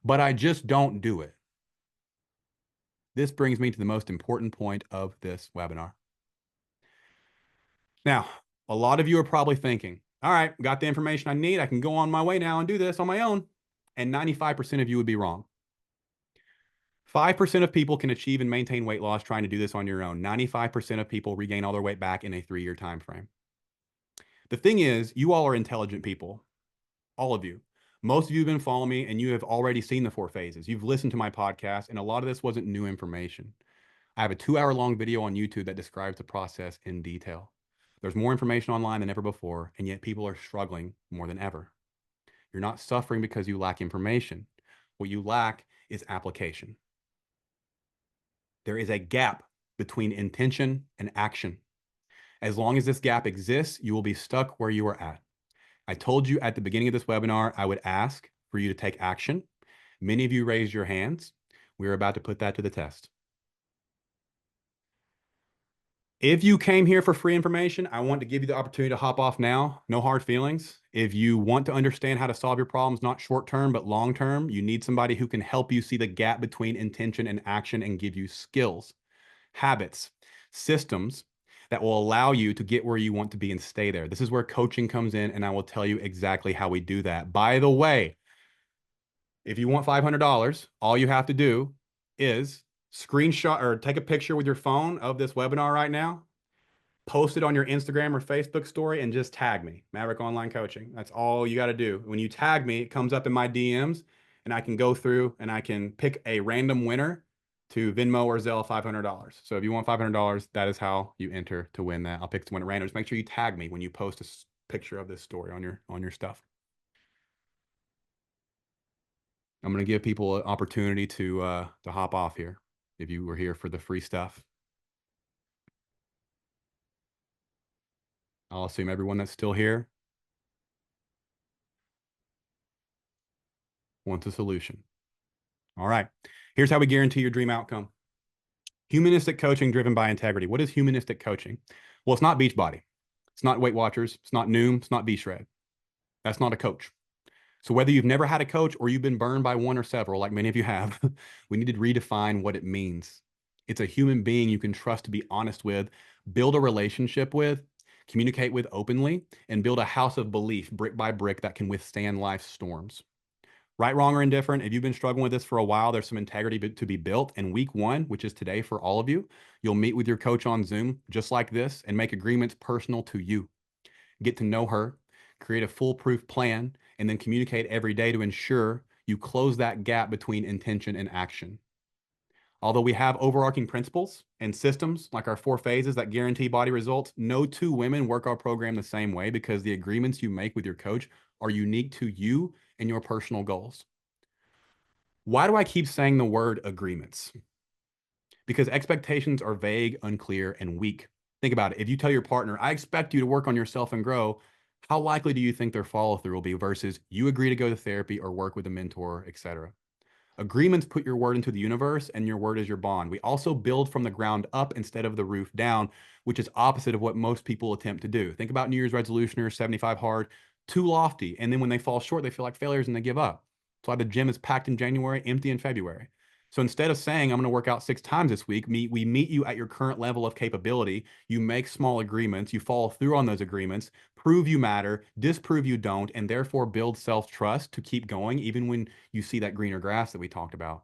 but I just don't do it? This brings me to the most important point of this webinar. Now, a lot of you are probably thinking, all right, got the information I need. I can go on my way now and do this on my own. And 95% of you would be wrong. 5% of people can achieve and maintain weight loss trying to do this on your own. 95% of people regain all their weight back in a 3-year time frame. The thing is, you all are intelligent people. All of you. Most of you have been following me and you have already seen the 4 phases. You've listened to my podcast, and a lot of this wasn't new information. I have a 2-hour-long video on YouTube that describes the process in detail. There's more information online than ever before, and yet people are struggling more than ever. You're not suffering because you lack information. What you lack is application. There is a gap between intention and action. As long as this gap exists, you will be stuck where you are at. I told you at the beginning of this webinar, I would ask for you to take action. Many of you raised your hands. We're about to put that to the test. If you came here for free information, I want to give you the opportunity to hop off now. No hard feelings. If you want to understand how to solve your problems, not short term, but long term, you need somebody who can help you see the gap between intention and action and give you skills, habits, systems that will allow you to get where you want to be and stay there. This is where coaching comes in, and I will tell you exactly how we do that. By the way, if you want $500, all you have to do is screenshot or take a picture with your phone of this webinar right now, post it on your Instagram or Facebook story, and just tag me, Maverick Online Coaching. That's all you got to do. When you tag me, it comes up in my DMs, and I can go through and I can pick a random winner to Venmo or Zelle $500. So if you want $500, that is how you enter to win that. I'll pick someone at random. Just make sure you tag me when you post a picture of this story on your stuff. I'm going to give people an opportunity to hop off here if you were here for the free stuff. I'll assume everyone that's still here wants a solution. All right. Here's how we guarantee your dream outcome. Humanistic coaching driven by integrity. What is humanistic coaching? Well, it's not Beachbody. It's not Weight Watchers. It's not Noom. It's not B-Shred. That's not a coach. So whether you've never had a coach or you've been burned by one or several, like many of you have, we need to redefine what it means. It's a human being you can trust to be honest with, build a relationship with, communicate with openly, and build a house of belief brick by brick that can withstand life's storms. Right, wrong, or indifferent, if you've been struggling with this for a while, there's some integrity to be built. And week one, which is today for all of you, you'll meet with your coach on Zoom just like this and make agreements personal to you. Get to know her, create a foolproof plan, and then communicate every day to ensure you close that gap between intention and action. Although we have overarching principles and systems like our 4 phases that guarantee body results, no two women work our program the same way because the agreements you make with your coach are unique to you and your personal goals. Why do I keep saying the word agreements? Because expectations are vague, unclear, and weak. Think about it. If you tell your partner, I expect you to work on yourself and grow, how likely do you think their follow through will be versus you agree to go to therapy or work with a mentor, etc.? Agreements put your word into the universe, and your word is your bond. We also build from the ground up instead of the roof down, which is opposite of what most people attempt to do. Think about New Year's resolutioners, 75 hard, too lofty. And then when they fall short, they feel like failures and they give up. That's why the gym is packed in January, empty in February. So instead of saying, I'm going to work out 6 times this week, we meet you at your current level of capability. You make small agreements, you follow through on those agreements, prove you matter, disprove you don't, and therefore build self-trust to keep going, even when you see that greener grass that we talked about.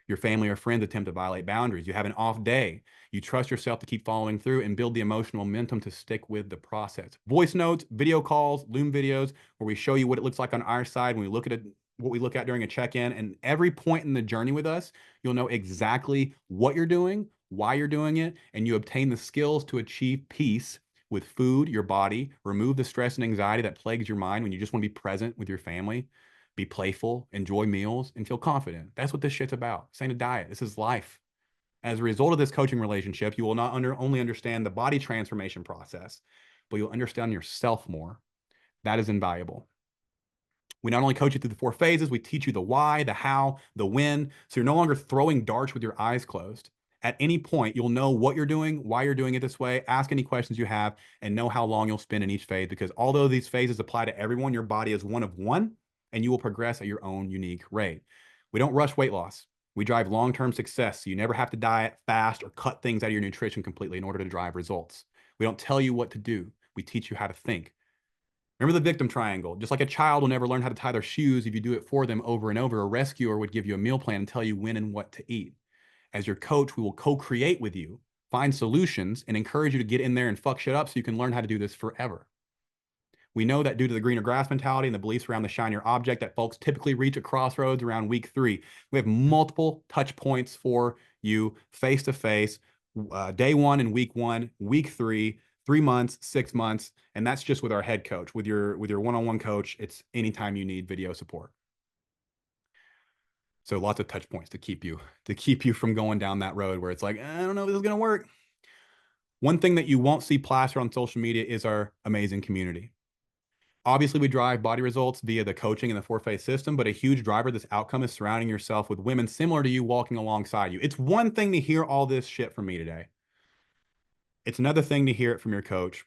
Your family or friends attempt to violate boundaries. You have an off day. You trust yourself to keep following through and build the emotional momentum to stick with the process. Voice notes, video calls, Loom videos, where we show you what it looks like on our side when we look at it, what we look at during a check-in. And every point in the journey with us, you'll know exactly what you're doing, why you're doing it, and you obtain the skills to achieve peace with food, your body, remove the stress and anxiety that plagues your mind when you just want to be present with your family, be playful, enjoy meals, and feel confident. That's what this shit's about. This ain't a diet. This is life. As a result of this coaching relationship, you will not only understand the body transformation process, but you'll understand yourself more. That is invaluable. We not only coach you through the 4 phases, we teach you the why, the how, the when. So you're no longer throwing darts with your eyes closed. At any point, you'll know what you're doing, why you're doing it this way, ask any questions you have, and know how long you'll spend in each phase. Because although these phases apply to everyone, your body is one of one, and you will progress at your own unique rate. We don't rush weight loss. We drive long-term success. So you never have to diet, fast, or cut things out of your nutrition completely in order to drive results. We don't tell you what to do. We teach you how to think. Remember the victim triangle. Just like a child will never learn how to tie their shoes if you do it for them over and over, a rescuer would give you a meal plan and tell you when and what to eat. As your coach, we will co-create with you, find solutions, and encourage you to get in there and fuck shit up so you can learn how to do this forever. We know that due to the greener grass mentality and the beliefs around the shinier object that folks typically reach a crossroads around week 3. We have multiple touch points for you face to face, day 1 and week 1, week 3, 3 months, 6 months, and that's just with our head coach. With your one-on-one coach, it's anytime you need video support. So lots of touch points to keep you from going down that road where it's like, I don't know if this is going to work. One thing that you won't see plastered on social media is our amazing community. Obviously, we drive body results via the coaching and the four-phase system, but a huge driver of this outcome is surrounding yourself with women similar to you walking alongside you. It's one thing to hear all this shit from me today. It's another thing to hear it from your coach.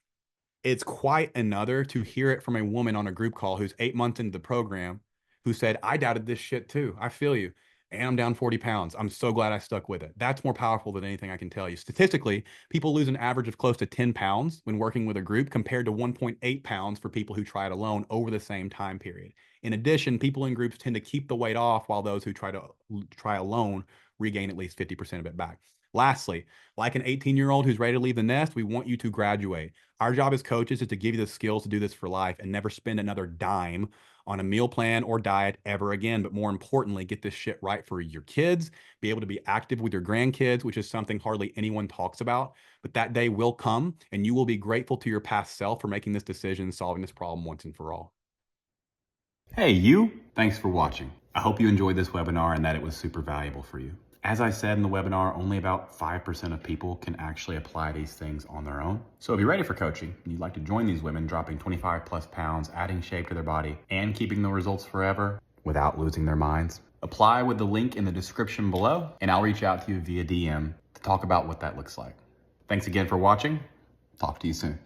It's quite another to hear it from a woman on a group call who's 8 months into the program who said, I doubted this shit too. I feel you. And I'm down 40 pounds. I'm so glad I stuck with it. That's more powerful than anything I can tell you. Statistically, people lose an average of close to 10 pounds when working with a group compared to 1.8 pounds for people who try it alone over the same time period. In addition, people in groups tend to keep the weight off while those who try alone regain at least 50% of it back. Lastly, like an 18-year-old who's ready to leave the nest, we want you to graduate. Our job as coaches is to give you the skills to do this for life and never spend another dime on a meal plan or diet ever again. But more importantly, get this shit right for your kids, be able to be active with your grandkids, which is something hardly anyone talks about. But that day will come, and you will be grateful to your past self for making this decision, solving this problem once and for all. Hey, you. Thanks for watching. I hope you enjoyed this webinar and that it was super valuable for you. As I said in the webinar, only about 5% of people can actually apply these things on their own. So if you're ready for coaching and you'd like to join these women dropping 25 plus pounds, adding shape to their body, and keeping the results forever without losing their minds, apply with the link in the description below, and I'll reach out to you via DM to talk about what that looks like. Thanks again for watching. Talk to you soon.